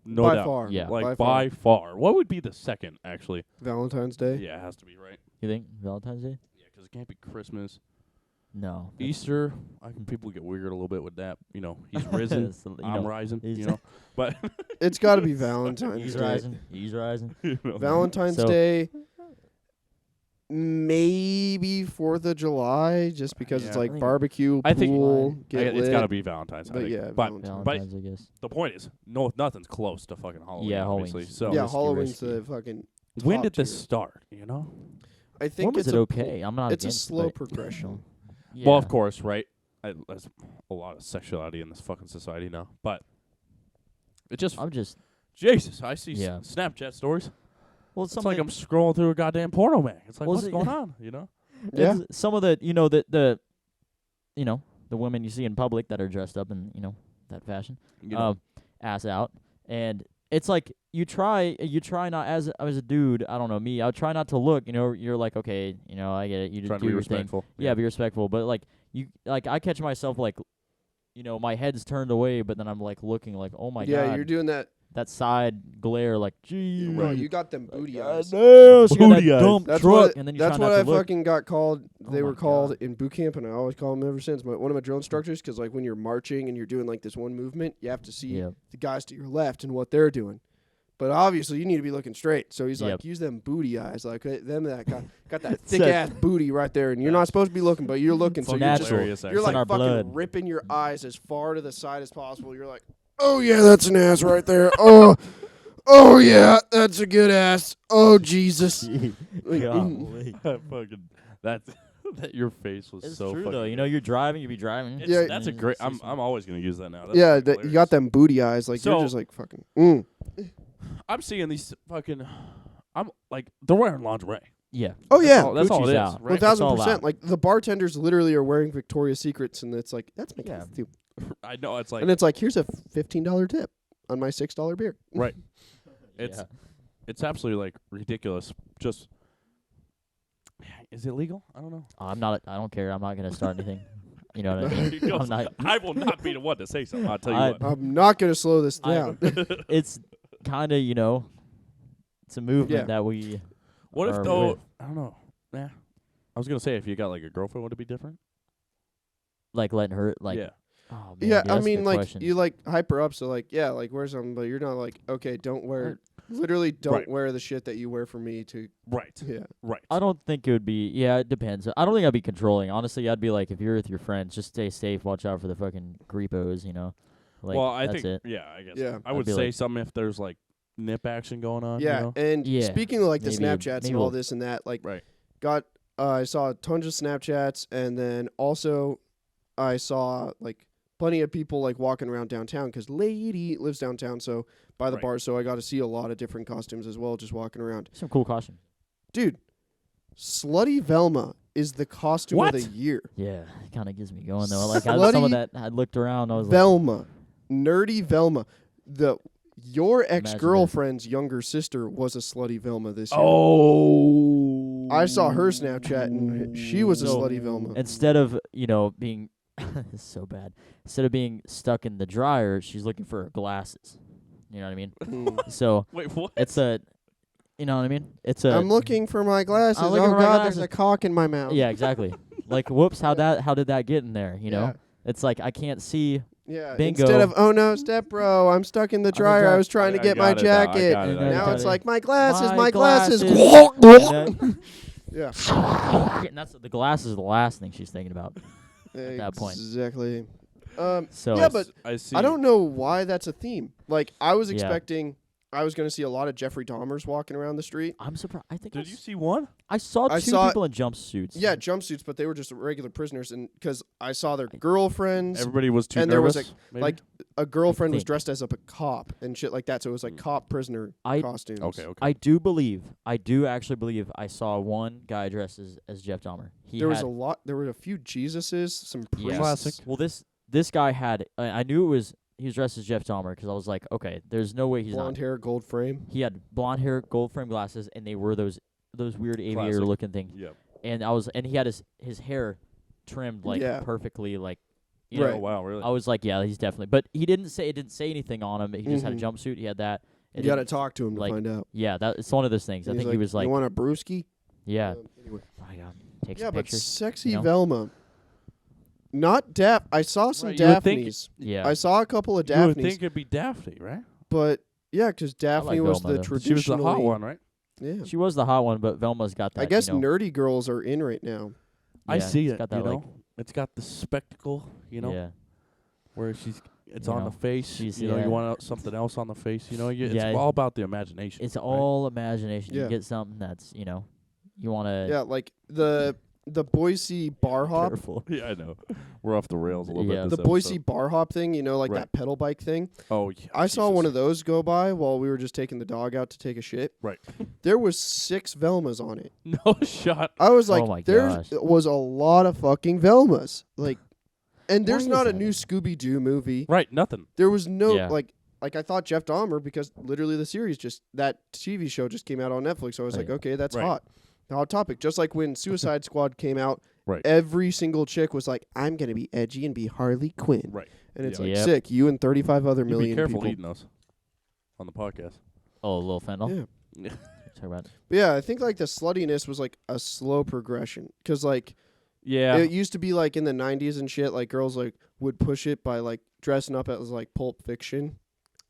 No by doubt. far. Yeah. Like by by far. What would be the second, actually? Valentine's Day. Yeah, it has to be, right? You think Valentine's Day? Yeah, because it can't be Christmas. No. Easter, I think people get weird a little bit with that. You know, he's risen, So, you I'm know, rising, he's- you know. But It's got to be Valentine's He's Day. rising. He's rising. you know. Valentine's So- Day, maybe 4th of July, just because it's Yeah. like I think- barbecue, I think pool, get it's lit. got to be Valentine's. I But think. yeah, but Valentine's. Valentine's, I guess. the point is, nothing's close to fucking Halloween. Yeah, obviously. Halloween's- So Yeah, risky, Halloween's risky. the fucking. when top did this tier. start? You know. I think When was it's it a okay? I'm not it's a against, slow but, progression. Yeah. Well, of course, right? There's a lot of sexuality in this fucking society now, but it just I'm just Jesus. I see Yeah. Snapchat stories. well. It's like I'm scrolling through a goddamn porno mag. It's like, Well, what's see- going on? You know? Yeah. Some of the the women you see in public that are dressed up in that fashion, You know? ass out, and it's like you try not as a dude. I don't know me. I would try not to look. You're like, okay, I get it. You just Trying do to be your thing. respectful. Yeah, be respectful. But I catch myself like, my head's turned away, but then I'm like looking like, oh my Yeah, god, you're doing that. that side glare, like, gee, No, you got them like, booty God eyes. damn, she got that Booty eyes. dump That's truck, what and then you that's try what not I to look. fucking got called. They Oh were my called God. in boot camp, and I always call them ever since. One of my drill instructors, because like when you're marching and you're doing like this one movement, you have to see Yeah. the guys to your left and what they're doing. But obviously, you need to be looking straight. So he's Yep. like, use them booty eyes, like them that got that So- thick ass booty right there, and you're not supposed to be looking, but you're looking. So So you're just natural. Hilarious, you're actually. It's in like our fucking blood. ripping your eyes as far to the side as possible. You're like, oh yeah, that's an ass right there. Oh yeah, that's a good ass. Oh Jesus. Like, Golly. fucking that your face was It's so true fucking though. You're driving, you be driving. It's- Yeah. that's a great. I'm always gonna use that now. That's yeah, fucking you got hilarious. them booty eyes. Like So- you're just like fucking. I'm seeing these fucking. I'm like they're wearing lingerie. Yeah. Oh yeah, That's all Gucci's it is. out. Right? 1000%. out. Like the bartenders literally are wearing Victoria's Secrets, and it's like that's my Yeah. costume. I know it's like And it's like here's a $15 tip on my $6 beer. right. It's Yeah. it's absolutely like ridiculous. Just is it legal? I don't know. I don't care. I'm not gonna start anything. You know what I He mean? goes, I'm not. I will not be the one to say something. I'll tell you I- what. I'm not gonna slow this I- down. It's kind of it's a movement Yeah. that we. What if or though? with- I don't know. Yeah, I was gonna say if you got like a girlfriend, would it be different? Like letting her like. yeah. Oh, man, Yeah, dude, I that's a mean, good like question. you like hype her up, so like yeah, like wear something, but you're not like okay, don't wear. Literally, don't Right. wear the shit that you wear for me to. Right. Yeah, Right. I don't think it would be. Yeah, it depends. I don't think I'd be controlling. Honestly, I'd be like, if you're with your friends, just stay safe. Watch out for the fucking creepos. Like, well, I that's think it. yeah. I guess Yeah. I would be say like- something if there's like nip action going on. yeah. You know? And Yeah, speaking of like the maybe- Snapchats maybe and all we'll- this and that, like Right. got I saw tons of Snapchats, and then also I saw like plenty of people like walking around downtown because Lady lives downtown, so by the Right. bar, so I got to see a lot of different costumes as well, just walking around. Some cool costumes. Dude, Slutty Velma is the costume What? of the year. Yeah, it kind of gives me going though. Like some Slutty of that, I looked around. I was like, Velma, nerdy Velma. Your Imagine ex-girlfriend's younger sister was a Slutty Velma this year. Oh. I saw her Snapchat, and she was a So- Slutty Velma. instead of being, it's so bad. Instead of being stuck in the dryer, she's looking for her glasses. You know what I mean? Mm. So Wait, what? it's a, you know what I mean? It's a. I'm looking for my glasses. I'm Oh looking for my God, glasses. there's a cock in my mouth. Yeah, exactly. Like, whoops! How did that get in there? You know? Yeah. It's like I can't see Yeah. Bingo. Instead of, oh no, step bro, I'm stuck in the dryer. I was trying to get my jacket. Now it's like, my glasses, my glasses. Yeah. And that's the glass is the last thing she's thinking about at that point. Exactly. So yeah, but I see. I don't know why that's a theme. Like, I was Yeah. expecting I was going to see a lot of Jeffrey Dahmers walking around the street. I'm surprised. I think Did you see one? I saw I two saw- people in jumpsuits. Yeah, jumpsuits, but they were just regular prisoners, and because I saw their girlfriends, Everybody was too and there was nervous. maybe? like a girlfriend was think. dressed as a cop and shit like that. So it was like cop prisoner costumes. Okay. I do actually believe I saw one guy dressed as Jeff Dahmer. There was a lot. There were a few Jesuses, some priests. Classic. Well, this guy had. I knew he was dressed as Jeff Dahmer because I was like, okay, there's no way he's Blonde not. hair, gold frame. He had blonde hair, gold frame glasses, and they were those weird aviator looking things. Yeah. And he had his hair trimmed like perfectly, like. You Right. know, Oh wow, really? I was like, yeah, he's definitely. But it didn't say anything on him. He just had a jumpsuit. He had that. You got to talk to him to find out. Yeah, it's one of those things. And I think he was like, you want a brewski? yeah. Anyway. Oh my God, take Yeah, some but pictures. sexy you know? Velma. Not I saw some Right, you would think- Daphnes. Yeah, I saw a couple of You would Daphnes. think it'd be Daphne, right? But yeah, because Daphne was Velma, the though. She was the traditional hot one, right? Yeah. she was the hot one, but Velma's got that. I guess you know, nerdy girls are in right now. I yeah, see it's it. got that, you know, like, it's got the spectacle. You know, yeah, where it's You on know, the face. she's- You know, yeah. you want something else on the face. You know, it's Yeah, all about the imagination. it's right? all imagination. Yeah. You get something that's you want to. Yeah, like the Boise bar hop. Careful. Yeah, I know. We're off the rails a little Yeah. bit. The this Boise episode. bar hop thing, like Right. that pedal bike thing. Oh yeah. I saw one Jesus. of those go by while we were just taking the dog out to take a shit. Right. There was 6 Velmas on it. No shot. I was like, Oh my there gosh. was a lot of fucking Velmas. Like, and there's Why is not a that? new Scooby Doo movie. Right. Nothing. There was no Yeah. like I thought Jeff Dahmer because literally the series that TV show just came out on Netflix. So I was like, Right. okay, that's Right. hot topic. Just like when Suicide Squad came out, Right. every single chick was like, I'm gonna be edgy and be Harley Quinn. Right. And it's Yeah. like Yep. sick. You and 35 other You million be careful people. eating those on the podcast. Oh, a little fentanyl. Yeah. Yeah. Talk about. But yeah, I think like the sluttiness was like a slow progression because like Yeah. it used to be like in the 90s and shit, like girls like would push it by like dressing up as like Pulp Fiction.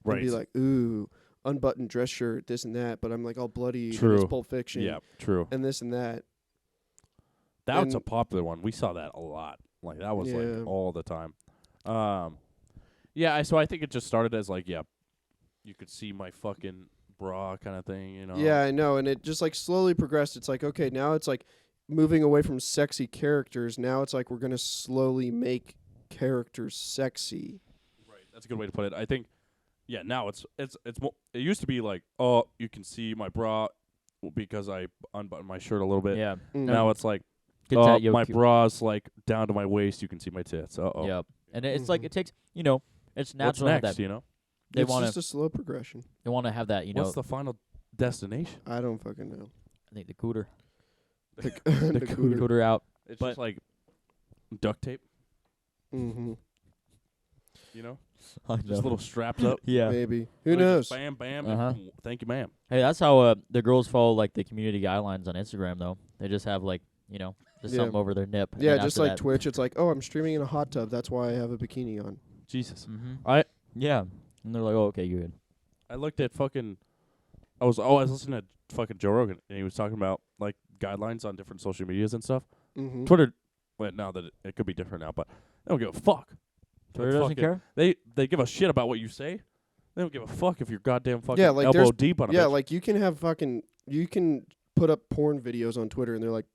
Right. And be like, ooh, unbuttoned dress shirt, this and that. But I'm like all bloody. And True. it's Pulp Fiction. Yeah. True. And this and that. That was a and- popular one. We saw that a lot. Like that was Yeah. like all the time. Yeah. So I think it just started as like, you could see my fucking bra kind of thing. You know. Yeah, I know. And it just like slowly progressed. It's like, okay, now it's like moving away from sexy characters. Now it's like we're going to slowly make characters sexy. Right. That's a good way to put it. I think. Yeah. Now it's more. It used to be like, oh, you can see my bra because I unbuttoned my shirt a little bit. Yeah. Mm. Now it's like, Get oh, that yoke my cute. bra's like down to my waist. You can see my tits. Uh-oh. Yep. And it's Mhm. like it takes. It's What's natural to have next? that. You know. They It's want just a slow progression. to have that. What's the final destination? I don't fucking know. I think the cooter. The cooter. Cooter out. It's But- just like duct tape. Mm-hmm. You know. I Just little straps up. Yeah. Maybe. Who Really knows? just Bam, bam. Uh-huh. And thank you, ma'am. Hey, that's how the girls follow like the community guidelines on Instagram though. They just have like just Yeah. something over their nip. and Yeah, then just after like that- Twitch. It's like, oh, I'm streaming in a hot tub. That's why I have a bikini on. Jesus. Mhm. Yeah. And they're like, oh, okay, good. I looked at fucking. I was listening to fucking Joe Rogan, and he was talking about like guidelines on different social medias and stuff. Mm-hmm. Twitter. Well, now that it could be different now, but they don't give a fuck. Twitter Like, doesn't fucking- care. They give a shit about what you say. They don't give a fuck if you're goddamn fucking Yeah, like, elbow there's- deep on a Yeah, bitch. like you can put up porn videos on Twitter, and they're like,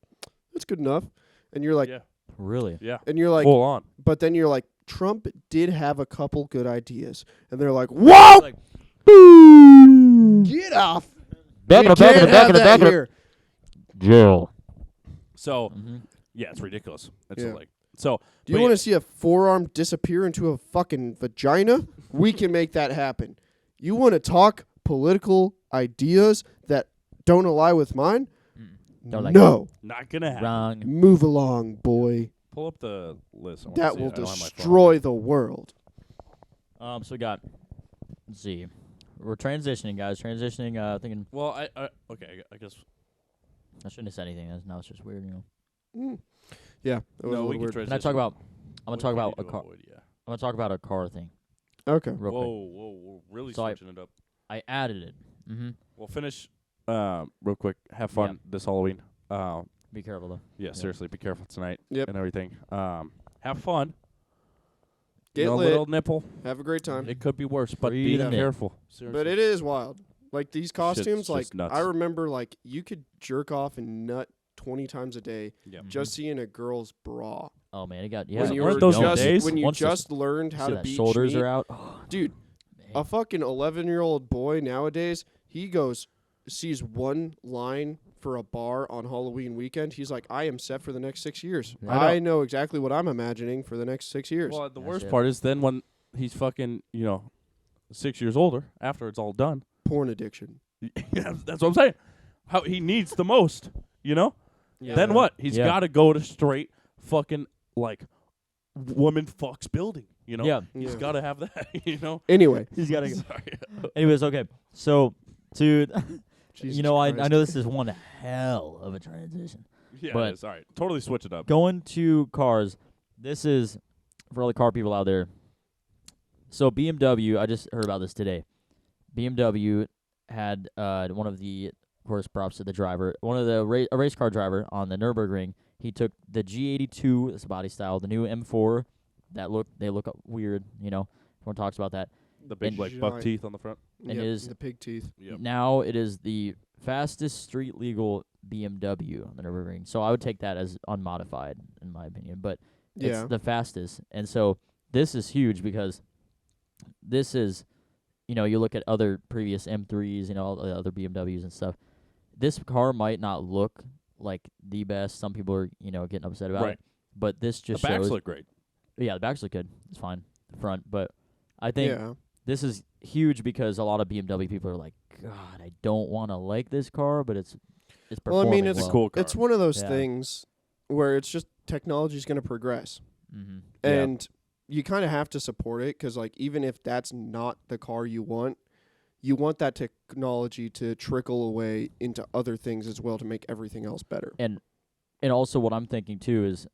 that's good enough. And you're like, yeah, Really? yeah, and you're like, full on. but then you're like, Trump did have a couple good ideas, and they're like, whoa, Like, get off. back We it up, back it can't up, back have it up, that back it up. here. Jill. So Mm-hmm. yeah, it's ridiculous. It's Yeah. like so. Do you But want to see a forearm disappear into a fucking vagina? We can make that happen. You want to talk political ideas that don't align with mine? Don't like No. Not gonna happen. Wrong. Move along, boy. Pull up the list. I wanna That see will it. I don't have my phone. destroy the world. So we got. Let's see. We're transitioning, guys. Transitioning. Thinking Well, okay. I guess I shouldn't have said anything. Now it's just weird, Mm. Yeah. That was a no. We little can weird. transition. Can I talk about? I'm gonna talk What about do a you car. avoid? Yeah. I'm gonna talk about a car thing Okay. real quick. Whoa, really So switching it up. I added it. Mm-hmm. We'll finish real quick. Have fun this Halloween. Be careful though. Yeah, seriously, be careful tonight Yep. and everything. Have fun. Get You know, lit. little nipple. Have a great time. It could be worse, but Free be to nip. careful. Seriously. But it is wild. Like these costumes, just like nuts. I remember, like you could jerk off and nut 20 times a day Yep. just seeing a girl's bra. Oh man, it got when you weren't were those going. just days? when you Once the- just learned how see to that beach shoulders meat, are out. Oh, dude. man. A fucking 11-year-old boy nowadays, he sees one line for a bar on Halloween weekend. He's like, I am set for the next 6 years. Yeah. I know exactly what I'm imagining for the next 6 years. Well, the That's worst it. part is then when he's fucking, 6 years older, after it's all done. Porn addiction. Yeah, that's what I'm saying. How he needs the most, Yeah. Then what? He's Yeah. got to go to straight fucking like woman fucks building, Yeah. He's Yeah. got to have that, Anyway, He's got to. Sorry. Anyways, okay. So, dude, Jesus I Christ. know this is one hell of a transition. Yeah, But- it is. All right. Totally switch it up. Going to cars, this is for all the car people out there. So BMW, I just heard about this today. BMW had one of the, of course, props to the driver, one of the a race car driver on the Nürburgring. He took the G82, this body style, the new M4. They look weird, Everyone talks about that. The big And like buck giant. teeth on the front. And Yep, his- the pig teeth. Yep. Now it is the fastest street legal BMW on the Nürburgring. So I would take that as unmodified, in my opinion. But Yeah. it's the fastest. And so this is huge because this is, you look at other previous M3s, all the other BMWs and stuff. This car might not look like the best. Some people are, getting upset about Right. it. But this The just backs shows. look great. Yeah, the backs look good. It's fine. The front. But I think Yeah. this is huge because a lot of BMW people are like, God, I don't want to like this car, but it's Well, I performing mean, It's it's a cool car. It's one of those Yeah. things where it's just technology's going to progress. Mm-hmm. Yeah. And you kind of have to support it because, like, even if that's not the car you want that technology to trickle away into other things as well to make everything else better. And also what I'm thinking too is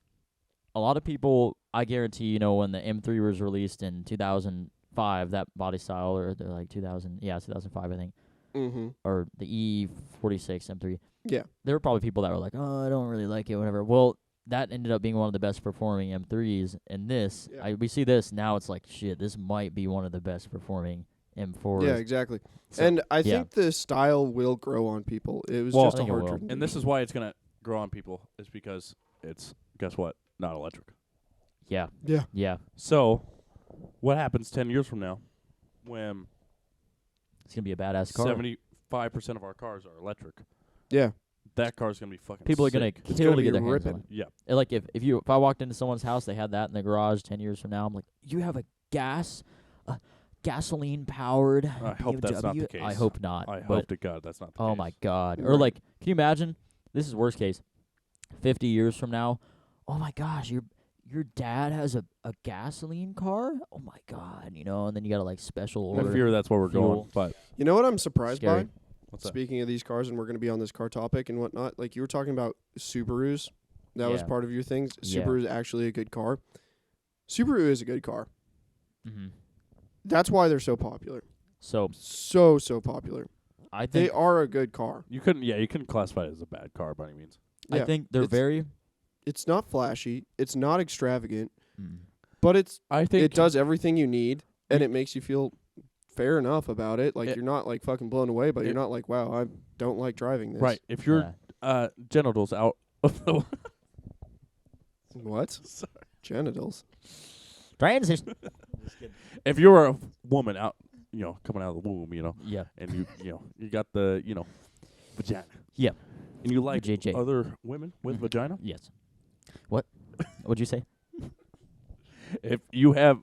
a lot of people, I guarantee, when the M3 was released in 2005, that body style, or they're like 2005, I think, Mm-hmm. or the E46 M3. Yeah. There were probably people that were like, oh, I don't really like it, whatever. Well, that ended up being one of the best performing M3s. And this, Yeah. we see this, now it's like, shit, this might be one of the best performing M4s. Yeah, exactly. So, And I yeah. think the style will grow on people. It was Well, just I a think it hard will. transition. And this is why it's gonna grow on people is because it's guess what? Not electric. Yeah. Yeah. Yeah. So, what happens 10 years from now when It's going to be a badass car. 75% of our cars are electric? Yeah. That car's gonna be fucking. People are going sick. to It's kill gonna to get be their hands on ripping. it. Yeah. And like if I walked into someone's house, they had that in the garage 10 years from now, I'm like, you have a gasoline powered I hope that's not the case. I hope not. I but hope to God that's not the case. oh my God. Or Right. like, can you imagine? This is worst case. 50 years from now, oh my gosh, your dad has a gasoline car? Oh my God, and then you got to like special I order. fear that's where we're fuel. going. But You know what I'm surprised Scary. by? what's that? Speaking of these cars, and we're going to be on this car topic and whatnot, like you were talking about Subarus. That was Yeah. part of your things. Yeah. Subaru is actually a good car. Subaru is a good car. Mm-hmm. That's why they're so popular. So So popular. I They think are a good car. You couldn't classify it as a bad car by any means. Yeah. I think they're it's- very. It's not flashy. It's not extravagant. Mm. But I think it does everything you need, and it makes you feel fair enough about it. Like, It- you're not, like, fucking blown away, but it- you're not like, wow, I don't like driving this. right. If your Yeah. genitals out of the What? Sorry. Genitals. Transition. if you're a woman out, coming out of the womb, Yeah. and you got the, vagina. Yeah. And you like JJ. other women with Mhm. vagina? Yes. What? What'd you say? If you have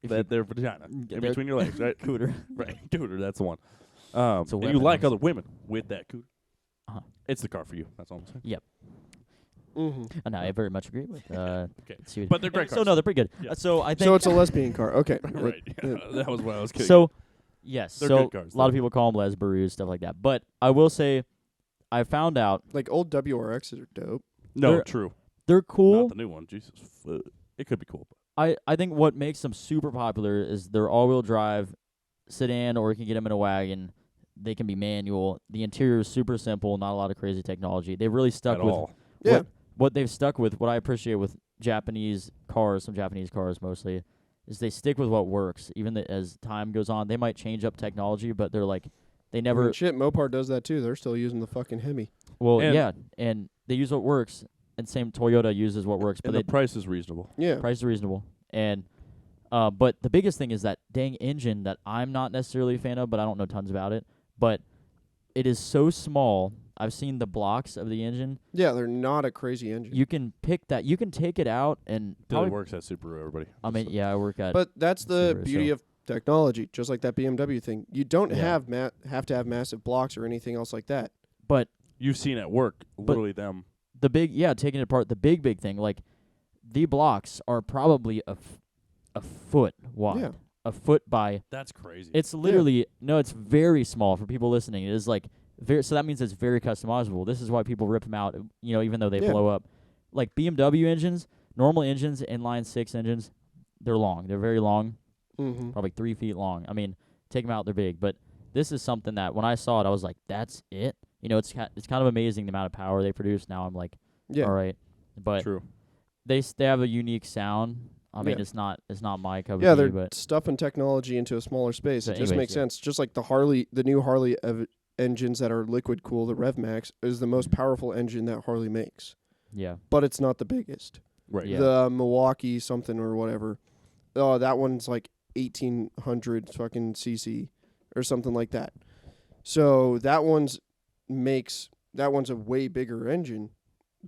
If their vagina in their between your legs, right? Cooter. Right. Cooter, that's the one. It's a And you weapon, like honestly. other women with that cooter. Uh-huh. It's the car for you. That's all I'm saying. Mm-hmm. And I very much agree with. Okay. see what- But they're great So cars. no, they're pretty good. Yeah. So I think. So it's a lesbian car. Okay. Right. Yeah, that was what I was kidding. So yes. They're so good cars, a lot of though. people call them lesbarus, stuff like that. But I will say, I found out Like, old WRXs are dope. no, they're true. they're cool. Not the new one. Jesus. It could be cool. I think what makes them super popular is they're all-wheel drive sedan, or you can get them in a wagon. They can be manual. The interior is super simple, not a lot of crazy technology. They've really stuck At with all. Yeah. what they've stuck with. What I appreciate with Japanese cars, some Japanese cars mostly, is they stick with what works. Even as time goes on, they might change up technology, but they're like, they never. I mean, shit, Mopar does that too. They're still using the fucking Hemi. Well, And- yeah, and they use what works, and same Toyota uses what works, but And they the price is reasonable. Yeah. price is reasonable. And but the biggest thing is that dang engine that I'm not necessarily a fan of, but I don't know tons about it. But it is so small. I've seen the blocks of the engine. Yeah, they're not a crazy engine. You can pick that. You can take it out and Dilly probably, works at Subaru, everybody. I mean, yeah, I work at. But that's the Subaru, beauty so- of technology, just like that BMW thing. You don't Yeah. have to have massive blocks or anything else like that. but You've seen at work, literally them. the big, taking it apart, the big thing, like the blocks are probably a foot wide, Yeah. a foot by. That's crazy. It's literally no, it's very small for people listening. It is like very, so that means it's very customizable. This is why people rip them out, even though they Yeah. blow up. Like BMW engines, normal engines, inline 6 engines, they're long. They're very long, Mm-hmm. probably 3 feet long. I mean, take them out, they're big. But this is something that when I saw it, I was like, that's it. It's kind of amazing the amount of power they produce. Now I'm like, Yeah. all right. But True. they have a unique sound. I mean, Yeah. it's not my cup Yeah, of tea, they're but stuffing technology into a smaller space. So It just anyways, makes yeah. sense. Just like the new Harley engines that are liquid cooled, the RevMax is the most powerful engine that Harley makes, yeah. but it's not the biggest. Right. Yeah. The Milwaukee something or whatever, that one's like 1800 fucking cc or something like that. So that one's a way bigger engine,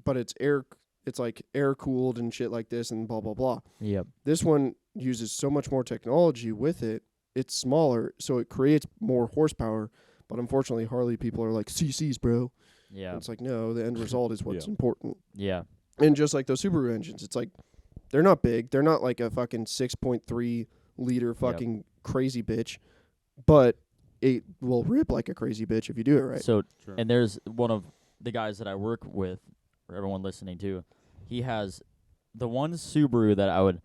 but it's like air cooled and shit like this and blah blah blah. Yep. This one uses so much more technology with it. It's smaller, so it creates more horsepower. But unfortunately, Harley people are like, CCs, bro. Yeah. And it's like, no, the end result is what's Yeah. important. Yeah. And just like those Subaru engines, it's like, they're not big. They're not like a fucking 6.3 liter fucking crazy bitch. But it will rip like a crazy bitch if you do it right. So, Sure. and there's one of the guys that I work with, for everyone listening to, he has the one Subaru that I would,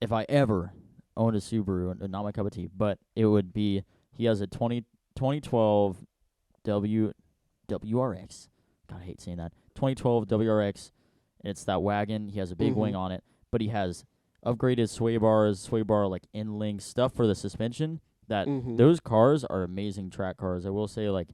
if I ever owned a Subaru, not my cup of tea, but it would be, he has a 2012 WRX. God, I hate saying that. 2012 WRX, and it's that wagon. He has a big Mhm. wing on it, but he has upgraded sway bar like in-link stuff for the suspension. That Mhm. those cars are amazing track cars. I will say, like,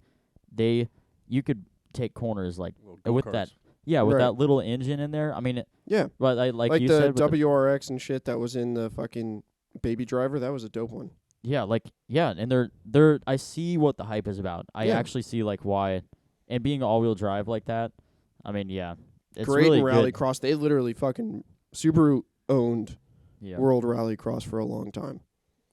you could take corners like Little with go-karts. that. Yeah, with Right. that little engine in there. I mean, Yeah. but like you the said, with the- WRX and shit that was in the fucking Baby Driver, that was a dope one. and they're. I see what the hype is about. I Yeah. actually see like why, and being all-wheel drive like that. I mean, yeah, it's Great really in good. Rallycross. They literally fucking Subaru owned Yeah. World Rallycross for a long time.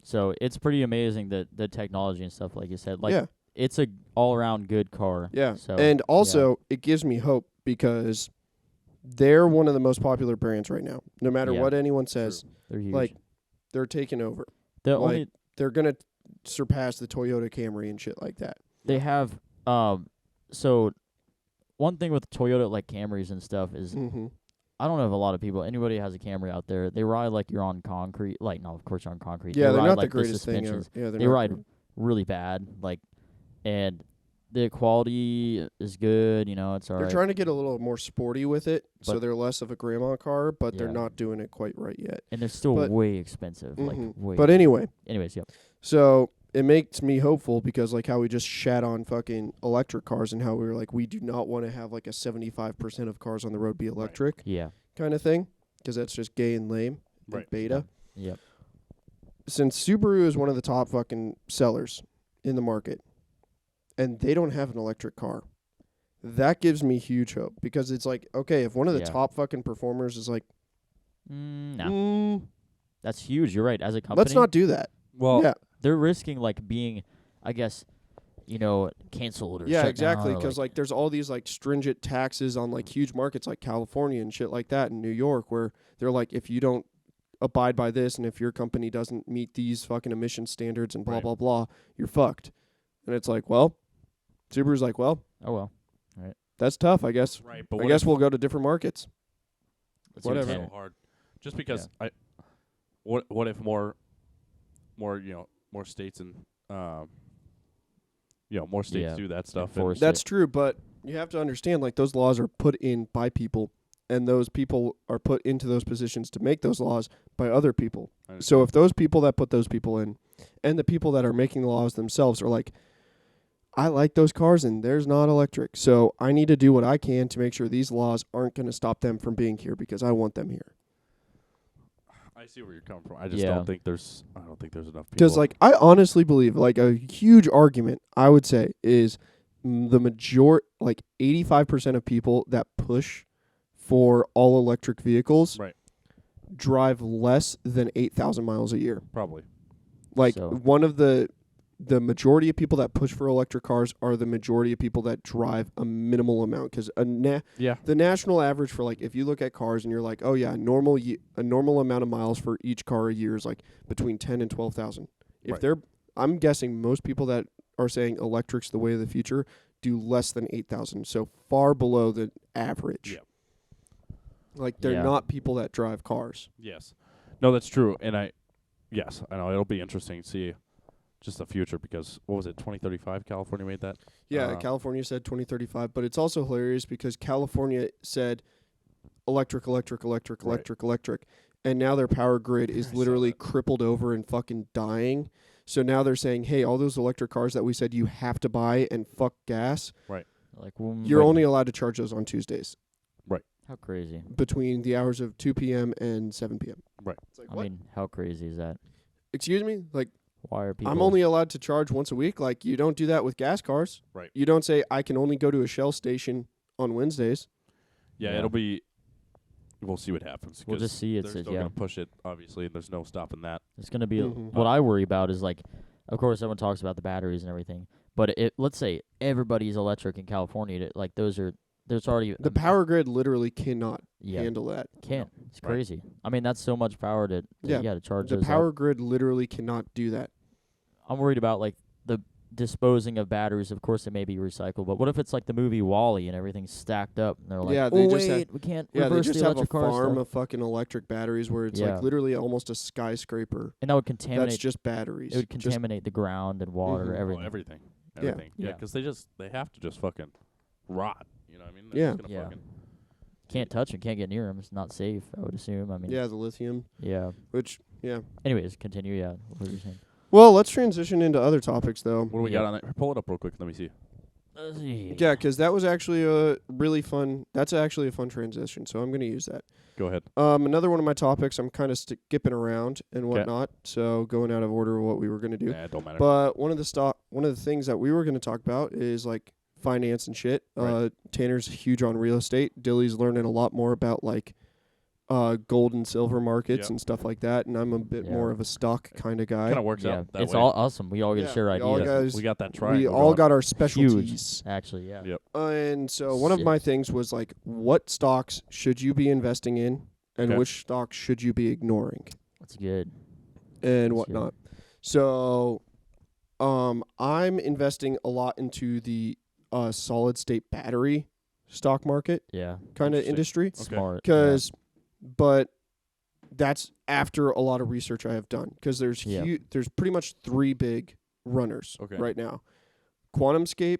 So it's pretty amazing the technology and stuff, like you said. Like yeah, it's a all-around good car. yeah. So And also, it gives me hope because they're one of the most popular brands right now. No matter Yeah. what anyone says, they're huge. like, they're taking over. the like, only They're gonna surpass the Toyota Camry and shit like that. they have so one thing with Toyota like Camrys and stuff is Mm-hmm. I don't know if a lot of people, anybody has a Camry out there, they ride like you're on concrete. Like, no, of course you're on concrete. Yeah, they they're ride not like the greatest thing ever. suspensions. Yeah, They ride really bad, like, and the quality is good. It's all They're right. trying to get a little more sporty with it, so But- they're less of a grandma car, but they're Yeah. not doing it quite right yet. And they're still but- way expensive. Mhm. Like, way. But anyway, Anyways, yep. so it makes me hopeful because like how we just shat on fucking electric cars and how we were like, we do not want to have like a 75% of cars on the road be electric Yeah. kind of thing because that's just gay and lame. and Right. Beta. Yep. Since Subaru is one of the top fucking sellers in the market and they don't have an electric car, that gives me huge hope because it's like, okay, if one of the Yeah. top fucking performers is like, No. That's huge. You're right. As a company, let's not do that. Well, yeah. they're risking like being, I guess, canceled or Yeah, shut exactly. down or, Because like, there's all these like stringent taxes on like huge markets like California and shit like that in New York, where they're like, if you don't abide by this and if your company doesn't meet these fucking emission standards and blah Right. blah blah, you're fucked. And it's like, well, Subaru's like, well, oh well. that's tough. I guess. right. But I what guess if we'll go to different markets. Let's see what's Whatever. in so it. hard? Just because what if more more states and more states Yeah, do that stuff. enforce it. That's true, but you have to understand, like, those laws are put in by people, and those people are put into those positions to make those laws by other people. So if those people that put those people in, and the people that are making the laws themselves are like, I like those cars and there's not electric, so I need to do what I can to make sure these laws aren't going to stop them from being here because I want them here. I see where you're coming from. I just Yeah. don't think there's enough people. Because, like, I honestly believe, like, a huge argument, I would say, is the 85% of people that push for all electric vehicles Right. drive less than 8,000 miles a year. Probably. Like, So- one of the majority of people that push for electric cars are the majority of people that drive a minimal amount. Because Yeah. the national average for, like, if you look at cars and you're like, oh yeah, a normal amount of miles for each car a year is like between 10 and 12,000. Right. I'm guessing most people that are saying electric's the way of the future do less than 8,000, so far below the average. Yeah. Like, they're Yeah. not people that drive cars. Yes. No, that's true. And I know it'll be interesting to see just the future because what was it, 2035? California made that. Yeah, California said 2035, but it's also hilarious because California said electric, and now their power grid I is saw literally that. crippled over and fucking dying. So now they're saying, hey, all those electric cars that we said you have to buy and fuck gas, Like, you're only allowed to charge those on Tuesdays how crazy? between the hours of 2 p.m. and 7 p.m. Right. It's like, I what? mean, how crazy is that? Excuse me? Like, Why are people? I'm only allowed to charge once a week. Like, you don't do that with gas cars. Right. You don't say, I can only go to a Shell station on Wednesdays. Yeah, Yeah. it'll be. We'll see what happens. We'll 'cause just see. they're still gonna push it, obviously, and there's no stopping that. It's gonna be Mhm. what I worry about is like, of course, everyone talks about the batteries and everything, but let's say everybody's electric in California. Like there's already The power grid literally cannot yeah handle that. can't. It's Right. crazy. I mean, that's so much power to to charge The those up. power grid literally cannot do that. I'm worried about like the disposing of batteries. Of course, they may be recycled, but what if it's like the movie Wall-E and everything's stacked up and they're like, Yeah, they oh just wait, we can't Yeah, they reverse just the have a electric car farm stuff. of fucking electric batteries where it's Yeah. like literally almost a skyscraper. And that would That's contaminate. just batteries. It would Just- contaminate the ground and water, Mhm. everything. Everything. Yeah. Everything. Yeah, Yeah. because they have to just fucking rot. You know what I mean? Yeah. Just gonna Yeah. fucking Can't touch them, can't get near them. It's not safe, I would assume. I mean, yeah, the lithium, yeah. which, yeah. Anyways, continue. Yeah, what were you saying? Well, let's transition into other topics, though. What do we Yeah. got on that? Pull it up real quick. Let me see. Yeah, because that was actually a really fun. That's actually a fun transition, so I'm going to use that. Go ahead. Another one of my topics, I'm kind of skipping around and 'Kay. whatnot, so going out of order of what we were going to do. Nah, it don't matter. But one of the things that we were going to talk about is like finance and shit. Right. Tanner's huge on real estate. Dilly's learning a lot more about like gold and silver markets Yep. and stuff like that, and I'm a bit Yeah. more of a stock kind of guy. Kind of works Yeah, out that it's way. all awesome. We all get Yeah, to share we all ideas. guys- we got that We triangle. all going. got our Huge, specialties. actually. Yeah. Yep. And so one of my Shit. things was like, what stocks should you be investing in, and Okay. which stocks should you be ignoring, That's good. and That's whatnot. So, I'm investing a lot into the solid state battery stock market Yeah. kind of Interesting. industry, Okay. Smart. but that's after a lot of research I have done, because there's Yeah. there's pretty much three big runners Okay. right now: QuantumScape,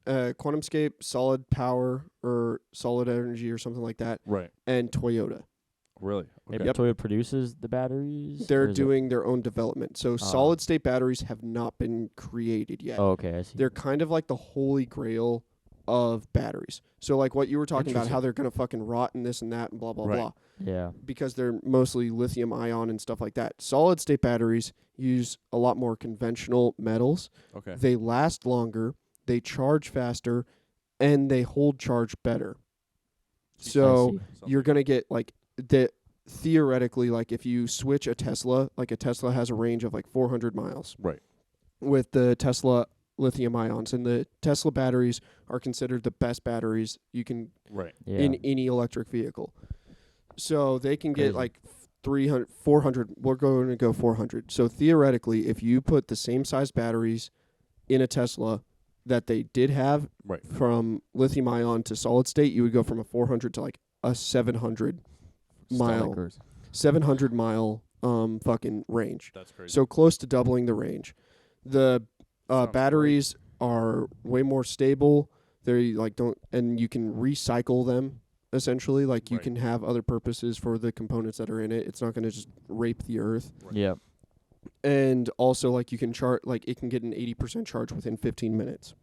QuantumScape, Solid Power or Solid Energy or something like that, Right. and Toyota. Really. Maybe Yep. Toyota produces the batteries. They're or is it- doing their own development. So solid state batteries have not been created yet. Oh, okay. I see. They're kind of like the holy grail of batteries. So like what you were talking about, how they're going to fucking rot and this and that and blah, blah, Right. blah. Yeah. Because they're mostly lithium ion and stuff like that. Solid state batteries use a lot more conventional metals. Okay. They last longer, they charge faster, and they hold charge better. So you're going to get like theoretically, like if you switch a Tesla, like a Tesla has a range of like 400 miles. Right. With the Tesla lithium ions, and the Tesla batteries are considered the best batteries you can Right. Yeah. in any electric vehicle. So they can get Crazy. like 300, 400. We're going to go 400. So theoretically, if you put the same size batteries in a Tesla that they did have Right. from lithium ion to solid state, you would go from a 400 to like a 700 mile, Stomachers. 700 mile fucking range. That's crazy. So close to doubling the range. The Sounds batteries are way more stable. They like don't, and you can recycle them essentially. Like you Right. can have other purposes for the components that are in it. It's not going to just rape the earth. Right. Yep. And also like you can charge, like it can get an 80% charge within 15 minutes.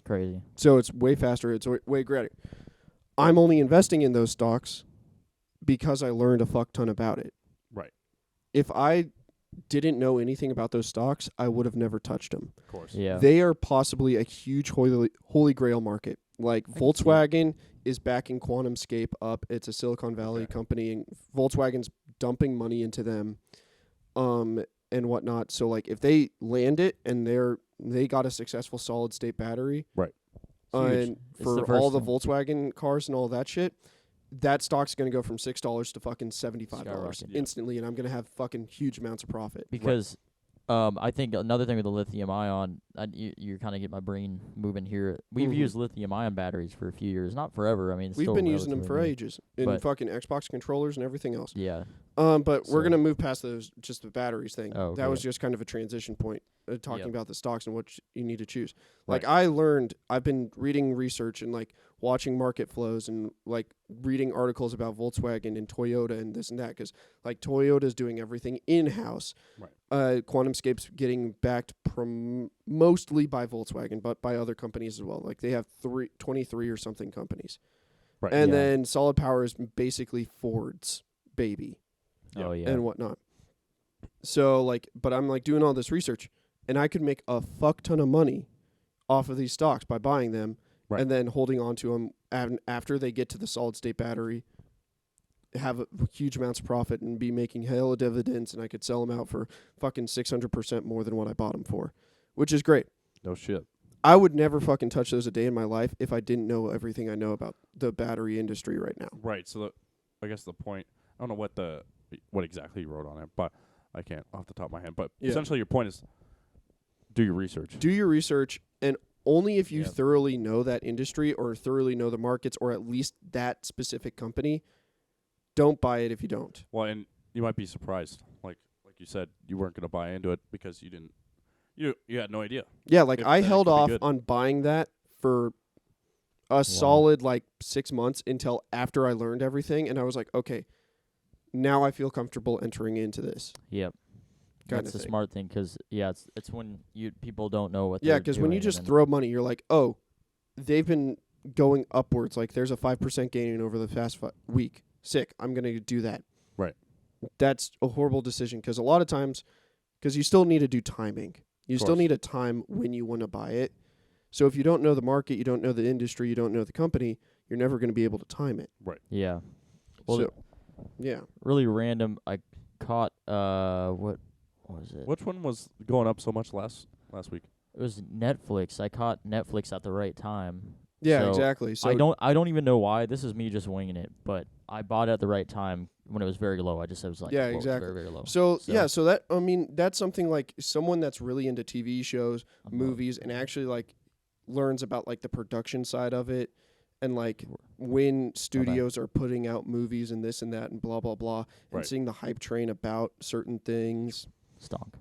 Crazy. So it's way faster. It's way greater. I'm only investing in those stocks because I learned a fuck ton about it. Right. If I didn't know anything about those stocks, I would have never touched them. Of course. Yeah. They are possibly a huge holy grail market. Like I can see it. Volkswagen is backing QuantumScape up. It's a Silicon Valley Okay. company, and Volkswagen's dumping money into them, and whatnot. So like if they land it and they got a successful solid state battery, Right. and It's for the all first the thing. Volkswagen cars and all that shit, that stock's gonna go from $6 to fucking $75 Skyrocket. Yeah. instantly, and I'm gonna have fucking huge amounts of profit. Because I think another thing with the lithium ion, you kind of get my brain moving here. We've Mhm. used lithium ion batteries for a few years, not forever. I mean, it's We've still been using them for relatively new. ages in But- fucking Xbox controllers and everything else. Yeah. But we're So- gonna move past those, just the batteries thing. Oh, That okay. was just kind of a transition point, talking Yep. about the stocks and what you need to choose. Like Right. I've been reading research and like watching market flows and like reading articles about Volkswagen and Toyota and this and that, because like Toyota's doing everything in house. Right. QuantumScape's getting backed mostly by Volkswagen, but by other companies as well. Like they have 23 or something companies. Right. And Yeah. then Solid Power is basically Ford's baby Yeah. Oh yeah. and whatnot. So like, but I'm like doing all this research, and I could make a fuck ton of money off of these stocks by buying them, Right. and then holding on to them after they get to the solid state battery, have huge amounts of profit and be making hella dividends, and I could sell them out for fucking 600% more than what I bought them for, which is great. No shit. I would never fucking touch those a day in my life if I didn't know everything I know about the battery industry right now. Right. So I guess the point, I don't know what exactly you wrote on it, but I can't off the top of my head. But Yeah. essentially your point is do your research. Do your research, and only if you Yep. thoroughly know that industry or thoroughly know the markets or at least that specific company. Don't buy it if you don't. Well, and you might be surprised. Like you said, you weren't going to buy into it because you had no idea. Yeah, like If I that held could be off good. on buying that for a solid like 6 months until after I learned everything, and I was like, okay, now I feel comfortable entering into this. Yep. Kinda That's the thing. smart thing, because it's when people don't know what. Yeah, they're because when you doing, just and throw money, you're like, oh, they've been going upwards. Like there's a 5% gain over the past week. Sick. I'm gonna do that. Right. That's a horrible decision, because a lot of times, because you still need to do timing. You still course. need a time when you want to buy it. So if you don't know the market, you don't know the industry, you don't know the company, you're never going to be able to time it. yeah. Well, So, yeah. really random. I caught what was it? Which one was going up so much last week? It was Netflix. I caught Netflix at the right time. Yeah, So exactly. So I don't even know why. This is me just winging it, but I bought it at the right time when it was very low. I just was like, Yeah, whoa, it's exactly. very, very low. So, So- yeah, so that, I mean, that's something like someone that's really into TV shows, I'm not- movies, and actually like learns about like the production side of it, and like when studios are putting out movies and this and that and blah blah blah, and Right. seeing the hype train about certain things, Stonk.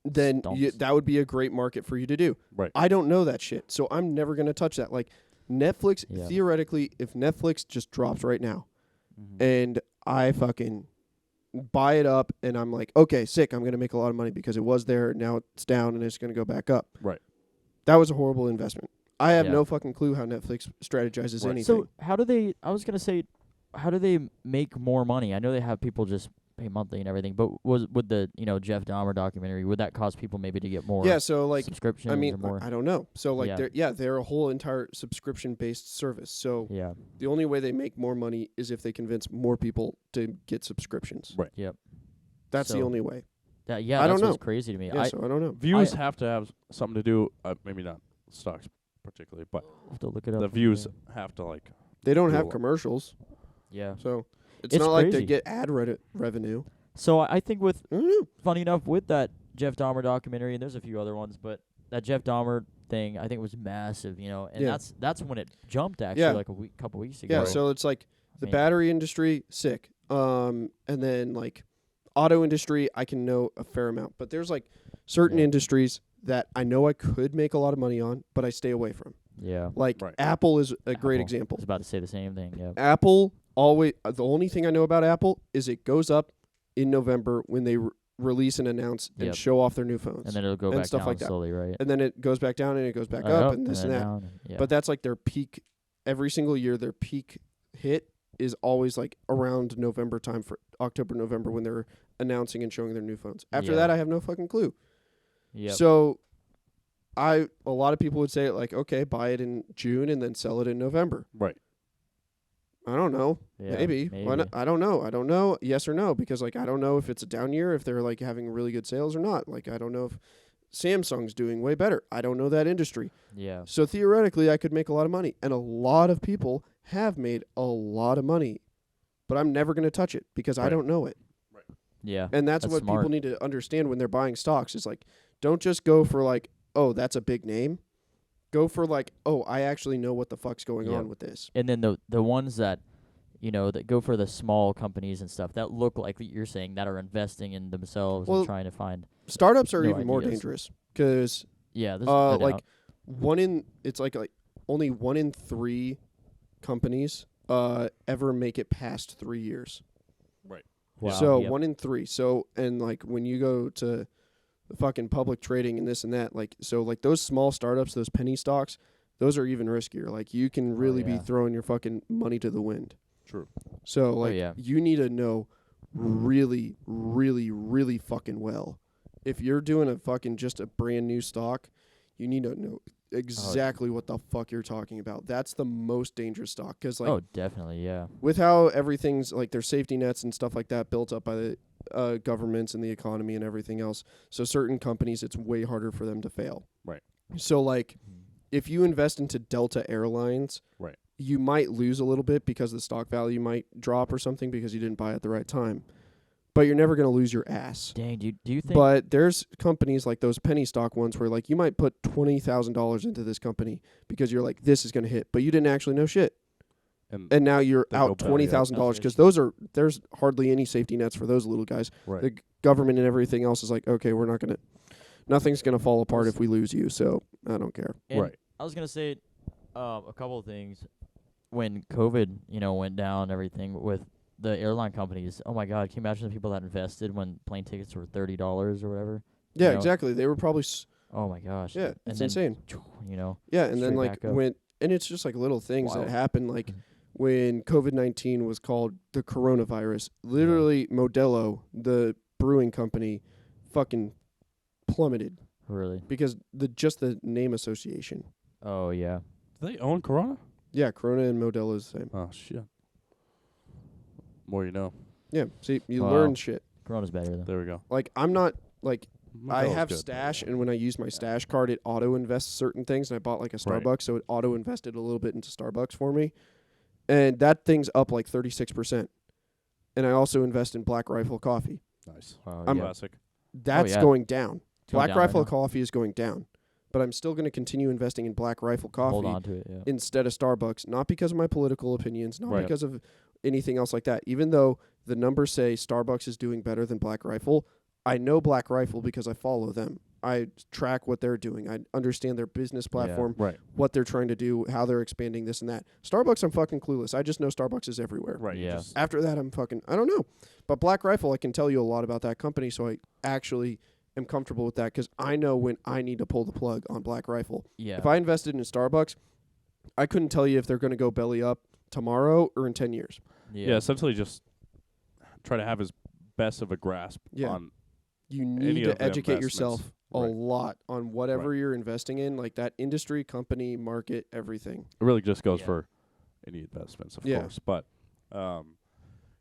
then Stomps. that would be a great market for you to do. Right. I don't know that shit, so I'm never gonna touch that. Like Netflix, Yeah. theoretically, if Netflix just drops right now, Mhm. and I fucking buy it up, and I'm like, okay, sick, I'm gonna make a lot of money because it was there, now it's down, and it's gonna go back up. Right. That was a horrible investment. I have Yeah. no fucking clue how Netflix strategizes Right. anything. So how do they? I was gonna say, how do they make more money? I know they have people just pay monthly and everything, but would the Jeff Dahmer documentary, would that cause people maybe to get more? yeah, so like, subscriptions I mean, or more? I don't know. So like, Yeah. they're a whole entire subscription-based service. So Yeah. the only way they make more money is if they convince more people to get subscriptions. Right. Yep. That's the So- only way. That yeah. I don't That's what's know. crazy to me. Yeah, so I don't know. Views have to have something to do. Maybe not stocks particularly, but I have to look it up. the views have to like. They don't do a have lot. commercials, Yeah. so it's It's not like they crazy. get ad revenue. So I think with I don't know. funny enough with that Jeff Dahmer documentary, and there's a few other ones, but that Jeff Dahmer thing I think was massive, and Yeah. that's when it jumped actually Yeah. like couple weeks ago. Yeah, so it's like the mean- battery industry, sick. And then like auto industry, I can know a fair amount, but there's like certain Yeah. industries that I know I could make a lot of money on, but I stay away from. Yeah. Like Right. Apple is a great Apple. I example. was about to say the same thing. Yeah. Apple always the only thing I know about Apple is it goes up in November when they release and announce and Yep. show off their new phones. And then it'll go and back stuff down like that. slowly, right? And then it goes back down and it goes back up and this and then that. down, yeah. But that's like their peak every single year. Their peak hit is always like around November time for October, November when they're announcing and showing their new phones. After Yeah. that, I have no fucking clue. Yep. So a lot of people would say like, okay, buy it in June and then sell it in November. Right. I don't know. Yeah, Maybe. Why not? I don't know. I don't know. Yes or no, because like I don't know if it's a down year, if they're like having really good sales or not. Like I don't know if Samsung's doing way better. I don't know that industry. Yeah. So theoretically, I could make a lot of money, and a lot of people have made a lot of money, but I'm never going to touch it because I Right. don't know it. Yeah. And that's what smart. people need to understand when they're buying stocks. Is like, don't just go for like, oh, that's a big name. Go for like, oh, I actually know what the fuck's going Yeah. on with this. And then the ones that, that go for the small companies and stuff that look like you're saying that are investing in themselves Well, and trying to find. Startups are No even more ideas. dangerous because Yeah. This like it's like only 1 in 3 companies ever make it past 3 years. Wow. So Yep. 1 in 3. So and like when you go to the fucking public trading and this and that, like so like those small startups, those penny stocks, those are even riskier. Like you can really be yeah. throwing your fucking money to the wind. True. So like yeah. you need to know really, really, really fucking well. If you're doing a fucking just a brand new stock, you need to know exactly what the fuck you're talking about. That's the most dangerous stock because like Oh, definitely. Yeah. with how everything's like their safety nets and stuff like that built up by the governments and the economy and everything else. So certain companies, it's way harder for them to fail. Right. So like if you invest into Delta Airlines, Right. you might lose a little bit because the stock value might drop or something because you didn't buy at the right time. But you're never going to lose your ass. Dang. Do you think? But there's companies like those penny stock ones where like you might put $20,000 into this company because you're like, this is going to hit, but you didn't actually know shit. And now you're they go out belly up. $20,000 because there's hardly any safety nets for those little guys. Right. The government and everything else is like, okay, nothing's gonna fall apart if we lose you. So I don't care. And Right. I was gonna say a couple of things when COVID, went down and everything with the airline companies. Oh my God, can you imagine the people that invested when plane tickets were $30 or whatever? Yeah, know? exactly. They were probably Oh my gosh. yeah, And it's then, insane. Yeah, and then straight like back up. and it's just like little things that Wild. happen like when COVID-19 was called the coronavirus. Literally, Modelo, the brewing company, fucking plummeted Really? because the name association. Oh yeah. Do they own Corona? Yeah, Corona and Modelo is the same. Oh shit. More you know. Yeah, see, you Wow. learn shit. Corona's better though. There we go. Like I'm not like I Modelo's have good. stash, and when I use my stash card, it auto invests certain things. And I bought like a Right. Starbucks, so it auto invested a little bit into Starbucks for me, and that thing's up like 36%. And I also invest in Black Rifle coffee. Nice. Wow, I'm- yeah. Classic. That's yeah. going down. It's going Black down right Rifle now. coffee is going down, but I'm still going to continue investing in Black Rifle coffee Hold on to it. Yeah. instead of Starbucks, not because of my political opinions, not Right. because of anything else like that. Even though the numbers say Starbucks is doing better than Black Rifle, I know Black Rifle because I follow them. I track what they're doing. I understand their business platform, Right. what they're trying to do, how they're expanding this and that. Starbucks, I'm fucking clueless. I just know Starbucks is everywhere. Right. you Yeah. just- After that, I don't know. But Black Rifle, I can tell you a lot about that company, so I actually am comfortable with that because I know when I need to pull the plug on Black Rifle. Yeah. If I invested in Starbucks, I couldn't tell you if they're going to go belly up tomorrow or in 10 years. yeah. Essentially, just try to have as best of a grasp Yeah. on. You Any need of to the educate investments. yourself a Right. lot on whatever you're investing in, like that industry, company, market, everything. It really just goes Yeah. for any investments, of Yeah. course. But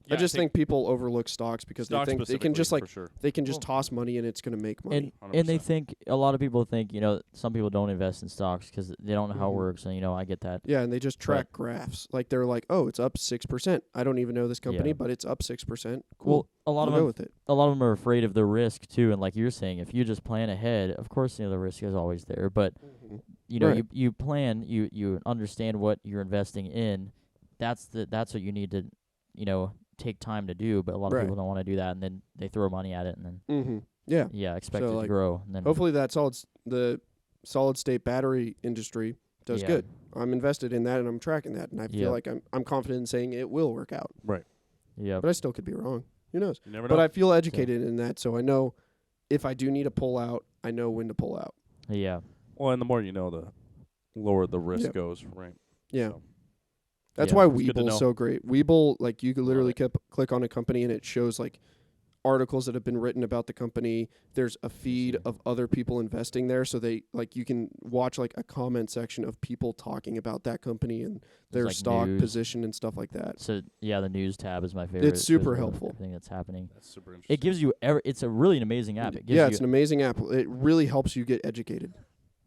I just think people overlook stocks because they stock think they can just specifically, like for sure. they can just Well, toss money and it's going to make money. and they 100%. think a lot of people think some people don't invest in stocks because they don't know how it Mhm. works, and I get that. Yeah, and they just track graphs. Like they're like, "Oh, it's up 6%. I don't even know this company, Yeah. but it's up 6%." Cool. Well, a lot We'll of go them, with it. a lot of them are afraid of the risk too, and like you're saying, if you just plan ahead, of course the risk is always there. But Right. you plan, you understand what you're investing in. That's what you need to take time to do, but a lot of Right. people don't want to do that, and then they throw money at it, and then Yeah. expect So, it to like, grow. And then Hopefully the solid state battery industry does Yeah. good. I'm invested in that and I'm tracking that, and I feel Yep. like I'm confident in saying it will work out. yeah, But I still could be wrong. Who knows? You never know. But I feel educated in that, so I know if I do need to pull out, I know when to pull out. yeah, well, and the more you know, the lower the risk Yep. goes, right? Yeah. So, That's Yeah. why It's good to Weeble's know. so great. Weeble, like, you could literally it. click on a company and it shows like articles that have been written about the company. There's a feed of other people investing there, so they like you can watch like a comment section of people talking about that company and their like stock news. position and stuff like that. So yeah, the news tab is my favorite. It's super Shows helpful. Everything that's happening. That's super interesting. It gives you. It's a really an amazing app. It gives Yeah, you. it's an amazing app. It really helps you get educated.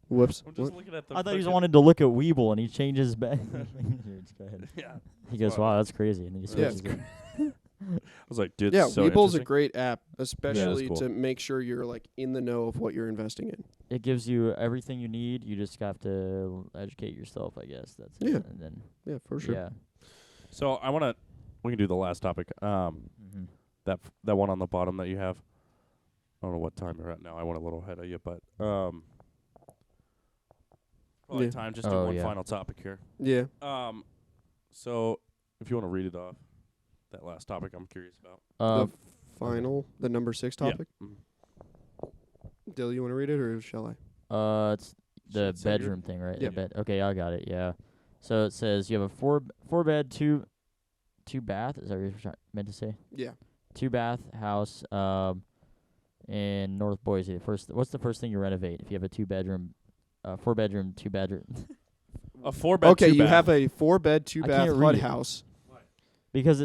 Whoops. I'm just What? looking at the. I thought he just fucking- wanted to look at Weeble, and he changes back. Here, just go ahead. Yeah. He goes, Wow. "Wow, that's crazy," and then he Yeah. switches it. I was like, dude, Yeah, so Weeble's a interesting. great app, especially cool. to make sure you're like in the know of what you're investing in. It gives you everything you need. You just have to educate yourself, I guess. That's Yeah. it. And then Yeah, for sure. yeah. So I want to. We can do the last topic. Mm-hmm. That one on the bottom that you have. I don't know what time you're at now. I went a little ahead of you, but probably Yeah. time just do Oh, one yeah. final topic here. Yeah. So if you want to read it off, that last topic I'm curious about. The number 6 topic. Yeah. Mhm. Dilly, you want to read it or shall I? It's the Shit, so you're- bedroom thing, right? Yeah. The bed. Okay, I got it. Yeah. So it says you have a four bed, two bath. Is that what you're meant to say? Yeah. 2-bath house in North Boise. What's the first thing you renovate if you have a 2-bedroom, 4-bedroom, 2-bedroom? A 4-bed. Okay, you 2-bath. have a 4-bed, 2-bath can't HUD read it. house. because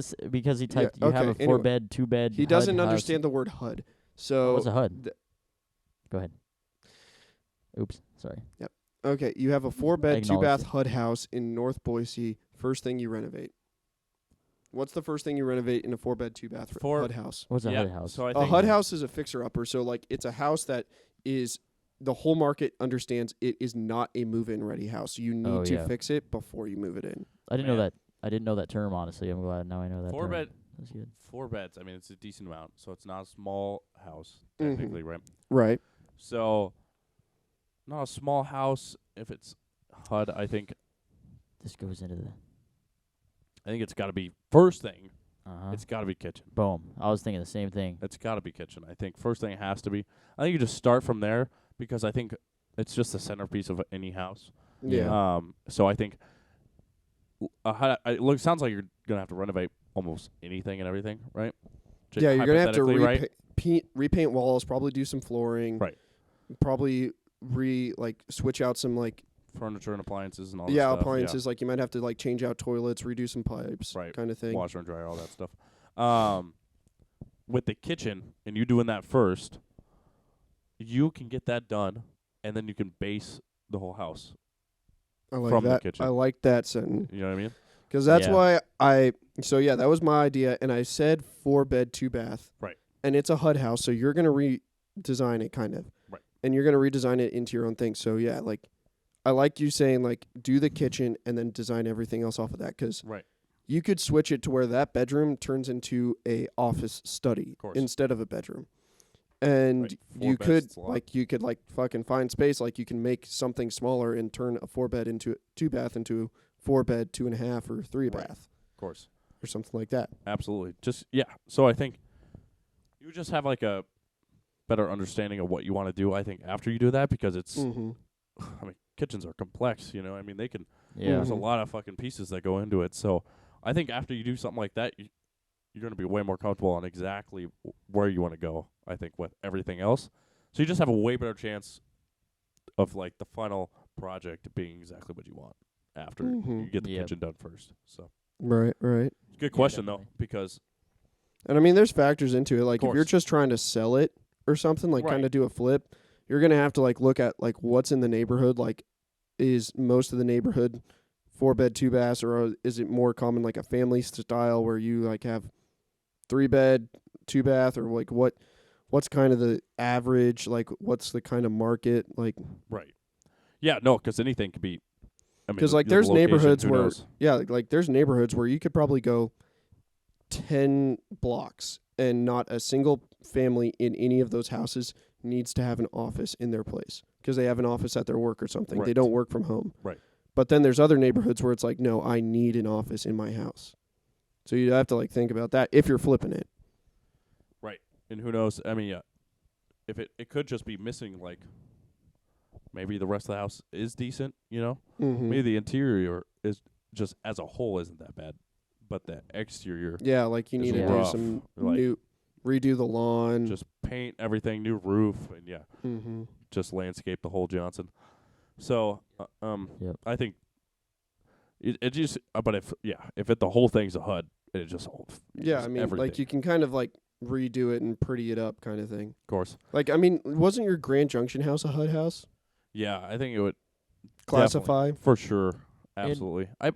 he typed you have a okay, anyway. 4-bed, 2-bed. He doesn't understand the word HUD. So What's a HUD? th- Go ahead. Oops, sorry. okay, you have a 4-bed, Acknowledge 2-bath it. HUD house in North Boise. First thing you renovate. What's the first thing you renovate in a 4-bed, 2-bath HUD house? What's a Yeah, HUD house? So I A think HUD house is a fixer-upper. So like it's a house that is the whole market understands it is not a move-in ready house. You need to yeah. fix it before you move it in. I didn't know Man. that. I didn't know that term. Honestly, I'm glad now I know that. 4-bed. term. That's good. 4 beds. I mean, it's a decent amount, so it's not a small house Mhm. technically, right? Right. So, not a small house if it's HUD. I think This goes into the. it's got to be first thing. Uh-huh. It's got to be kitchen. Boom. I was thinking the same thing. It's got to be kitchen. I think first thing it has to be. I think you just start from there because I think it's just the centerpiece of any house. Yeah. So I think sounds like you're gonna have to renovate almost anything and everything, right? Yeah, you're gonna have to Hypothetically, right? repaint walls, probably do some flooring, Right. Probably switch out some Furniture and appliances and all. yeah that stuff. appliances. Like you might have to change out toilets, redo some pipes, Right. kind of thing. Washer and dryer, all that stuff. With the kitchen and you doing that first, you can get that done, and then you can base the whole house. I like from the that. kitchen. I like that sentence You know what I mean? because that's Yeah. why that was my idea, and I said 4-bed, 2-bath, Right. and it's a HUD house, so you're gonna redesign it kind of, Right. and you're gonna redesign it into your own thing. So yeah, I like you saying do the kitchen and then design everything else off of that because Right. you could switch it to where that bedroom turns into a office study course. instead of a bedroom. And Right. 4 you beds, could it's a lot. you could fucking find space. You can make something smaller and turn a 4-bed into a 2-bath into 4-bed, 2.5 or 3-bath Of course. or something like that. Absolutely. So I think you just have a better understanding of what you want to do. I think after you do that, because it's, Mm-hmm. I mean, kitchens are complex. You know, I mean, Yeah. there's a lot of fucking pieces that go into it. So I think after you do something like that, you're going to be way more comfortable on exactly where you want to go. I think with everything else, so you just have a way better chance of the final project being exactly what you want after you get the Yep. kitchen done first. So Right. good question though, definitely. because And I mean, there's factors into it. If you're course. just trying to sell it or something, kind Right. of do a flip, you're gonna have to look at what's in the neighborhood. Is most of the neighborhood 4-bed, 2-baths, or is it more common a family style where you have 3-bed, 2-bath, or what's kind of the average? What's the kind of market right, yeah, no, because anything could be. I mean, Because the there's location, neighborhoods who where knows? there's neighborhoods where you could probably go 10 blocks, and not a single family in any of those houses needs to have an office in their place because they have an office at their work or something. They Right. don't work from home. Right. But then there's other neighborhoods where it's like, no, I need an office in my house. So you have to like think about that if you're flipping it. Right. And who knows? I mean, yeah, if it could just be missing, like, maybe the rest of the house is decent, you know? Mm-hmm. Maybe the interior is just as a whole isn't that bad, but the exterior, Yeah, like you It's need to rough. do some Like- new, redo the lawn. just paint everything, new roof, and yeah, Mm-hmm. just landscape the whole Johnson. So, Yep. I think it just, but if the whole thing's a HUD, it just, Yeah, just I mean, everything. like you can kind of like redo it and pretty it up kind of thing. Of course. Like, I mean, wasn't your Grand Junction house a HUD house? Yeah, I think it would Classify? for sure. Absolutely. I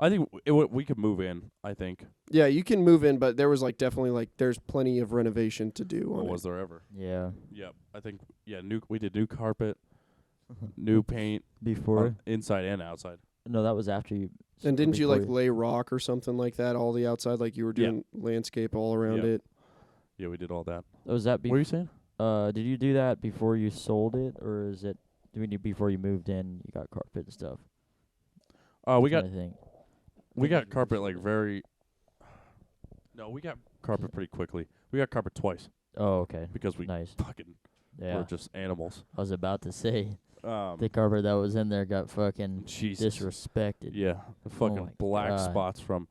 think we could move in, I think. Yeah, you can move in, but there was like definitely like there's plenty of renovation to do Or on was there ever? Yeah. Yep. I think we did new carpet, new paint Before? inside and outside. No, that was after you. it. And didn't you before like lay rock or something like that all the outside, like you were Yeah. doing landscape all around Yeah. it? Yeah, we did all that. Was that What are you saying? did you do that before you sold it, or is it before you moved in? You got carpet and stuff. We got I think. carpet like very. No, we got carpet pretty quickly. We got carpet twice Oh, okay. because we Nice. fucking Yeah. were just animals. I was about to say Um, the carpet that was in there got fucking Jesus. disrespected. Yeah, the fucking my black God. spots from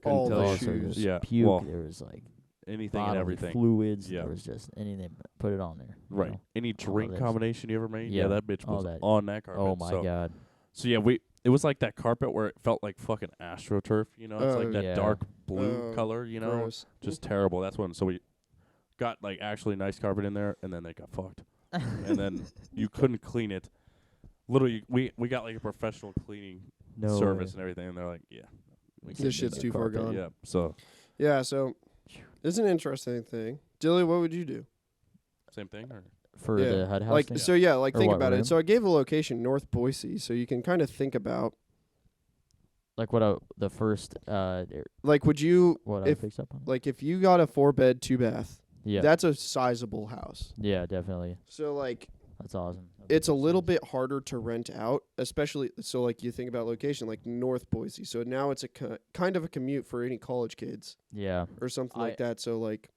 All couldn't the tell you. Also shoes. just Yeah, puke. well, There was like anything and bodily everything. fluids. Yeah. There was just anything. Put it on there. you Right. know? Any drink this. combination you ever made? Yeah, that bitch all was that. on that carpet. Oh my so, god. So yeah, it was like that carpet where it felt like fucking AstroTurf, you know? It's Oh, like that yeah. dark blue Oh, color, you know? Gross. Just terrible. That's when we got like actually nice carpet in there and then they got fucked. And then you couldn't clean it. Literally we got like a professional cleaning No service way. and everything and they're like, yeah. We This couldn't do shit's that too far carpet. gone. Yeah. So Yeah, so it's an interesting thing. Dilly, what would you do? same thing or For Yeah. the HUD house Like thing? so, yeah. Like Or think what, about room? it. So I gave a location, North Boise, so you can kind of think about Like what the first like would you what if I picked up on? like if you got a 4-bed, 2-bath, Yeah. that's a sizable house. Yeah, definitely. So like That's awesome. it's a little bit harder to rent out, especially so like you think about location like North Boise. So now it's a kind of a commute for any college kids Yeah. or something I- like that. So like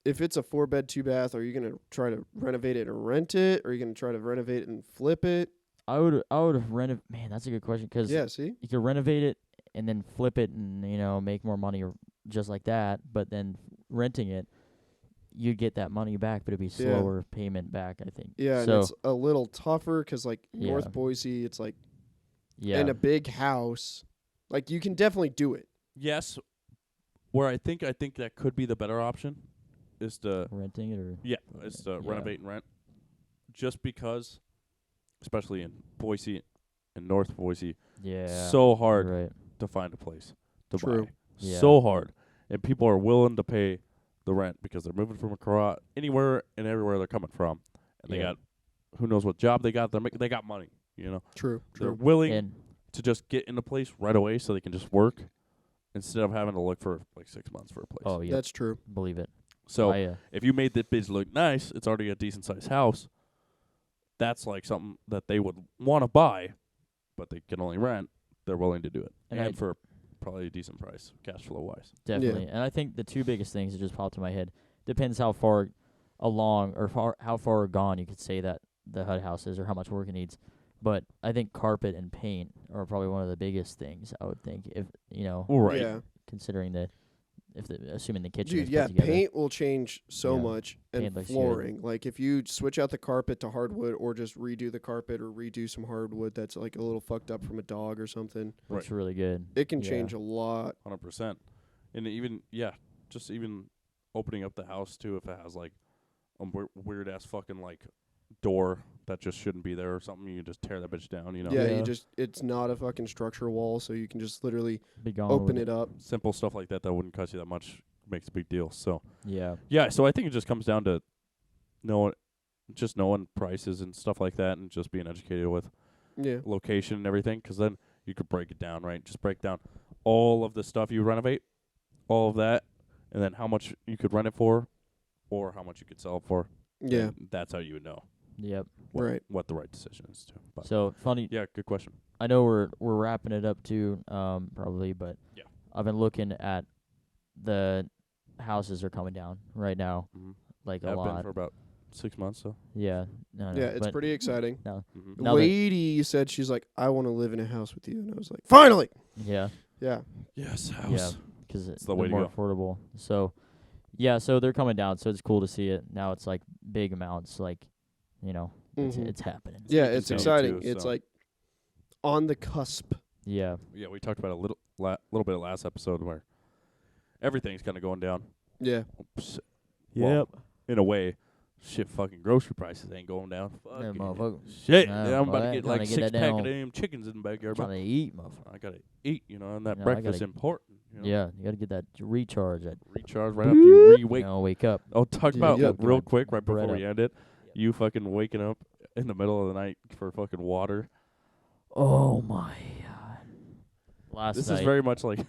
if it's a 4-bed, 2-bath, are you going to try to renovate it and rent it? Or are you going to try to renovate it and flip it? I would renovate. Man, that's a good question because Yeah, see? you could renovate it and then flip it and make more money just like that. But then renting it, you'd get that money back, but it'd be Yeah. slower payment back. I think. Yeah, So and it's a little tougher because like Yeah. North Boise, it's like yeah. in a big house. Like you can definitely do it. yes. Where I think that could be the better option is to renting it or is to Yeah. renovate and rent. Just because especially in Boise and North Boise, yeah. so hard Right. to find a place to True. buy. Yeah. So hard. And people are willing to pay the rent because they're moving from anywhere and everywhere they're coming from. And they Yeah. got who knows what job they got. They got money, you know. True. They're willing And to just get in a place right away so they can just work instead of having to look for like 6 months for a place. oh yeah, That's true. believe it. So I, if you made that bitch look nice, it's already a decent sized house. That's like something that they would want to buy, but they can only rent. They're willing to do it, And and I- for probably a decent price, cash flow wise. definitely. And I think the two biggest things that just popped in my head depends how far along or how far gone you could say that the HUD house is or how much work it needs. But I think carpet and paint are probably one of the biggest things. I would think if Right. Yeah. considering assuming the kitchen Dude, is yeah, put together. paint will change so Yeah. much, Paint and looks good. flooring. Like if you switch out the carpet to hardwood, or just redo the carpet, or redo some hardwood that's like a little fucked up from a dog or something, looks really good. it can Yeah. change a lot. 100%. And even just even opening up the house too, if it has like a weird ass fucking like door that just shouldn't be there or something, you can just tear that bitch down. You know. Yeah, Yeah. it's not a fucking structure wall, so you can just literally Be gone open with it up. Simple stuff like that wouldn't cost you that much makes a big deal. So Yeah. yeah, so I think it just comes down to knowing prices and stuff like that, and just being educated with Yeah. location and everything, because then you could break it down, right? Just break down all of the stuff you renovate, all of that, and then how much you could rent it for, or how much you could sell it for. Yeah. And that's how you would know Yep. what the right decision is too. But So funny. yeah, good question. I know we're wrapping it up too, probably, but Yeah. I've been looking at the houses are coming down right now, Mm-hmm. like a I've been lot. for about 6 months, so. Yeah. No, Yeah, it's but pretty exciting. No. Mm-hmm. Now that- Lady said she's like, I want to live in a house with you, and I was like, finally. Yeah. Yeah. Yes, Yeah. house. Because it's the way to more go. affordable. So, yeah. So they're coming down. So it's cool to see it. Now it's like big amounts. Like, Mhm. it's happening. Yeah, you can it's tell, exciting. too, It's so. like on the cusp. Yeah. Yeah, we talked about a little bit last episode where everything's kind of going down. Yeah. Well, in a way, shit, fucking grocery prices ain't going down. Yeah, Fucking motherfucker. shit. Yeah, Yeah, I'm about boy, to get trying like to get 6 that pack of down. damn chickens in the backyard. Trying But to eat, motherfucker. I gotta eat, and that You know, I breakfast gotta- important. You know? Yeah. You got to get that recharge. That Recharge right after you re-wake. wake up. Oh, talk Yeah, about yeah. real quick right before Bread we end it. You fucking waking up in the middle of the night for fucking water. Oh my god. Last This night. is very much like.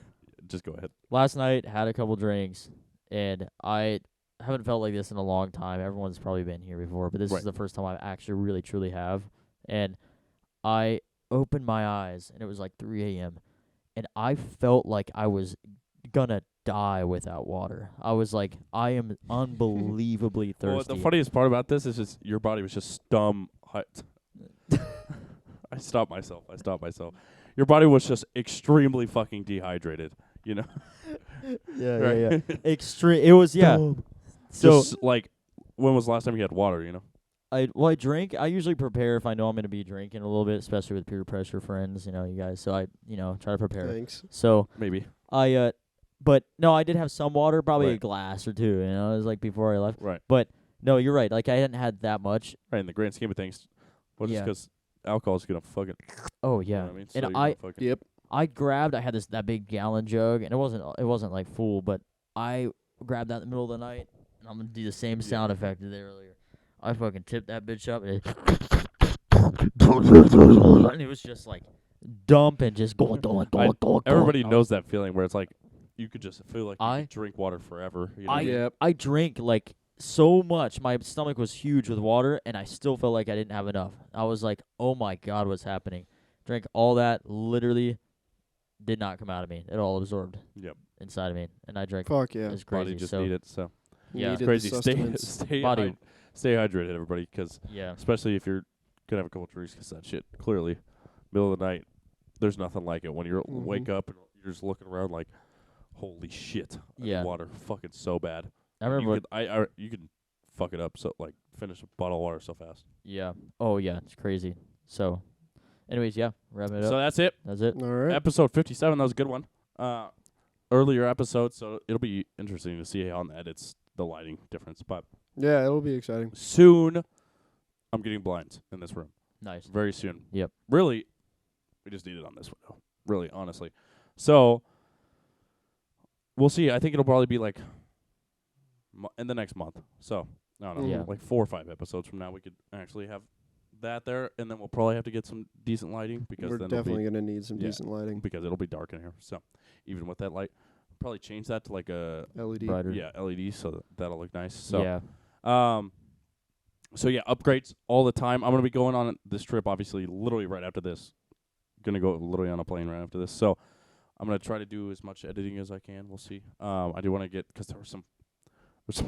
Just go ahead. Last night had a couple drinks, and I haven't felt like this in a long time. Everyone's probably been here before, but this Right. is the first time I actually really truly have. And I opened my eyes, and it was like 3 a.m., and I felt like I was gonna die without water. I was like, I am unbelievably thirsty. Well, the funniest part about this is just your body was just I stopped myself. Your body was just extremely fucking dehydrated. You know. yeah. Extreme. It was So Just like, when was the last time you had water? You know. I drink. I usually prepare if I know I'm gonna be drinking a little bit, especially with peer pressure friends. You guys. So I try to prepare. Thanks. So Maybe. but no, I did have some water, probably a Right. glass or two. It was like before I left. Right. But no, you're right. Like I hadn't had that much. Right. In the grand scheme of things, well, just Yeah. 'cause alcohol is gonna fucking. Oh You yeah. know what I mean? And So you're I gonna fucking, Yep. I had that big gallon jug, and it wasn't like full, but I grabbed that in the middle of the night, and I'm gonna do the same sound effect I did earlier. I fucking tipped that bitch up, and it was just like dumping, just going. Everybody knows that feeling where it's like you could just feel like you I- could drink water forever. You know? Yep. I drank like so much. My stomach was huge with water, and I still felt like I didn't have enough. I was like, oh my god, what's happening? Drank all that, literally did not come out of me. It all absorbed Yep. inside of me, and I drank. Fuck yeah. It was crazy. Body just so need it. So Yeah. Needed crazy. the Stay sustenance. Body- stay hydrated, everybody, 'cause yeah, especially if you're gonna have a couple drinks, 'cause that shit clearly middle of the night. There's nothing like it when you wake up and you're just looking around like, holy shit, I need Yeah. water fucking so bad. I remember. You can fuck it up so like finish a bottle of water so fast. Yeah. Oh yeah, it's crazy. So, anyways, yeah, wrapping it So up. that's it. That's it. All right. Episode 57. That was a good one. Earlier episode, so it'll be interesting to see how on the edits the lighting difference. But Yeah, it'll be exciting. soon, I'm getting blinds in this room. Nice. Very soon. Yep. Really, we just need it on this window. Really, honestly. So, we'll see. I think it'll probably be like in the next month. So, I don't know. Yeah. Like 4 or 5 episodes from now, we could actually have that there. And then we'll probably have to get some decent lighting because We're then it'll definitely going to need some Yeah. decent lighting. because it'll be dark in here. So, even with that light, probably change that to like a LED. Brighter. LED so that'll look nice. So, Yeah. So yeah, upgrades all the time. I'm gonna be going on this trip, obviously, literally right after this. Gonna go literally on a plane right after this. So I'm gonna try to do as much editing as I can. We'll see. I do want to get because there's some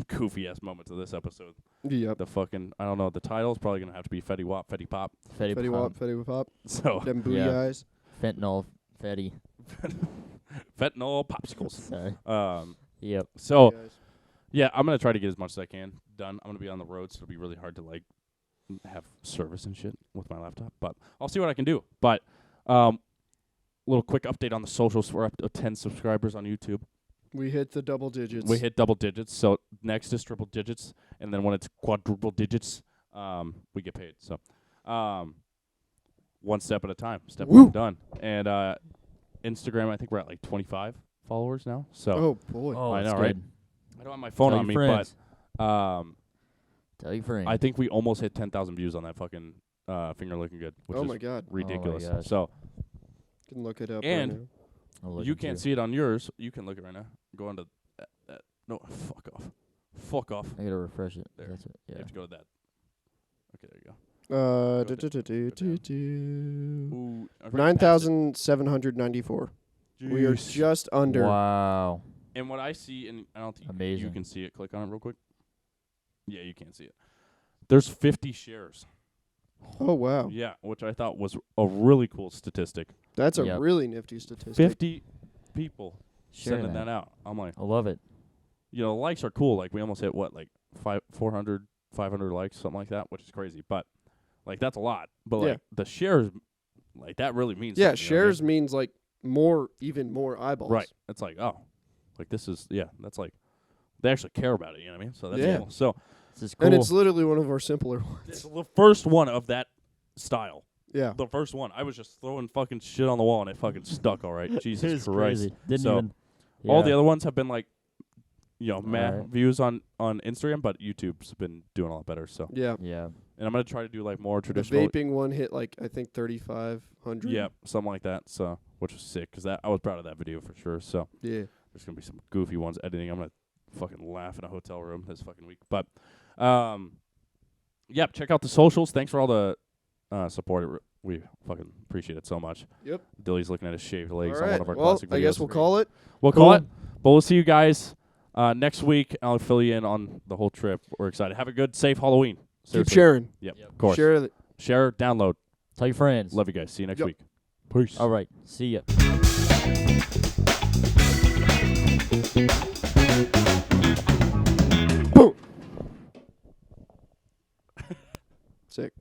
goofy ass moments of this episode. Yep. The fucking I don't know. The title's probably gonna have to be Fetty Wap, Fetty Pop. Fetty Fetty Wap, Fetty Wap. So Them booty Yeah. eyes. Fentanyl. Fetty. fentanyl popsicles. Sorry. Yep. So Booty eyes. yeah, I'm gonna try to get as much as I can done. I'm gonna be on the road, so it'll be really hard to like have service and shit with my laptop. But I'll see what I can do. But little quick update on the socials. We're up to 10 subscribers on YouTube. We hit the double digits. We hit double digits. So next is triple digits, and then when it's quadruple digits, we get paid. So one step at a time. Step Woo! one done. And Instagram, I think we're at like 25 followers now. So Oh, boy. Oh, I that's know, right? good. I don't have my phone Tell on your me, friends. but Tell your friends. I think we almost hit 10,000 views on that fucking finger looking good, which Oh, is my God. ridiculous. gosh. So Can look it up And- right now. You can't see it on yours. You can look it right now. Go into that. No, fuck off. I gotta refresh it. There. That's it. You Yeah. have to go to that. Okay, there you go. Ooh, 9,794. We are just under. Wow. And what I see, and I don't think you Amazing. can see it. Click on it real quick. Yeah, you can't see it. There's 50 shares. Oh, wow. Yeah, which I thought was a really cool statistic. That's a Yep. really nifty statistic. 50 people Sharing sending that out. I'm like, I love it. likes are cool. Like, we almost hit, 400, 500 likes, something like that, which is crazy. But, that's a lot. But, Yeah. the shares, that really means Yeah, something, you know what I mean? shares means, even more eyeballs. Right. It's like, oh, this is, that's like, they actually care about it, you know what I mean? So that's Yeah. cool. So, This is cool. And it's literally one of our simpler ones. it's the first one of that style. Yeah. The first one. I was just throwing fucking shit on the wall and it fucking stuck, all right? Jesus It's Christ. crazy. Didn't So, even. All the yeah. other ones have been Alright. views on Instagram, but YouTube's been doing a lot better. So, Yeah. Yeah. and I'm going to try to do more The traditional. vaping one hit, I think 3,500. Yeah, something like that. So, which was sick because I was proud of that video for sure. So, Yeah. there's going to be some goofy ones editing. I'm going to fucking laugh in a hotel room this fucking week. But, check out the socials. Thanks for all the support. We fucking appreciate it so much. Yep. Dilly's looking at his shaved legs All on right. one of our Well, classic videos. I guess we'll call it. We'll Cool. call it. But we'll see you guys next week. I'll fill you in on the whole trip. We're excited. Have a good, safe Halloween. Seriously. Keep sharing. Yep, of course. Share. Download. Tell your friends. Love you guys. See you next Yep. week. Peace. All right. See ya. Sick.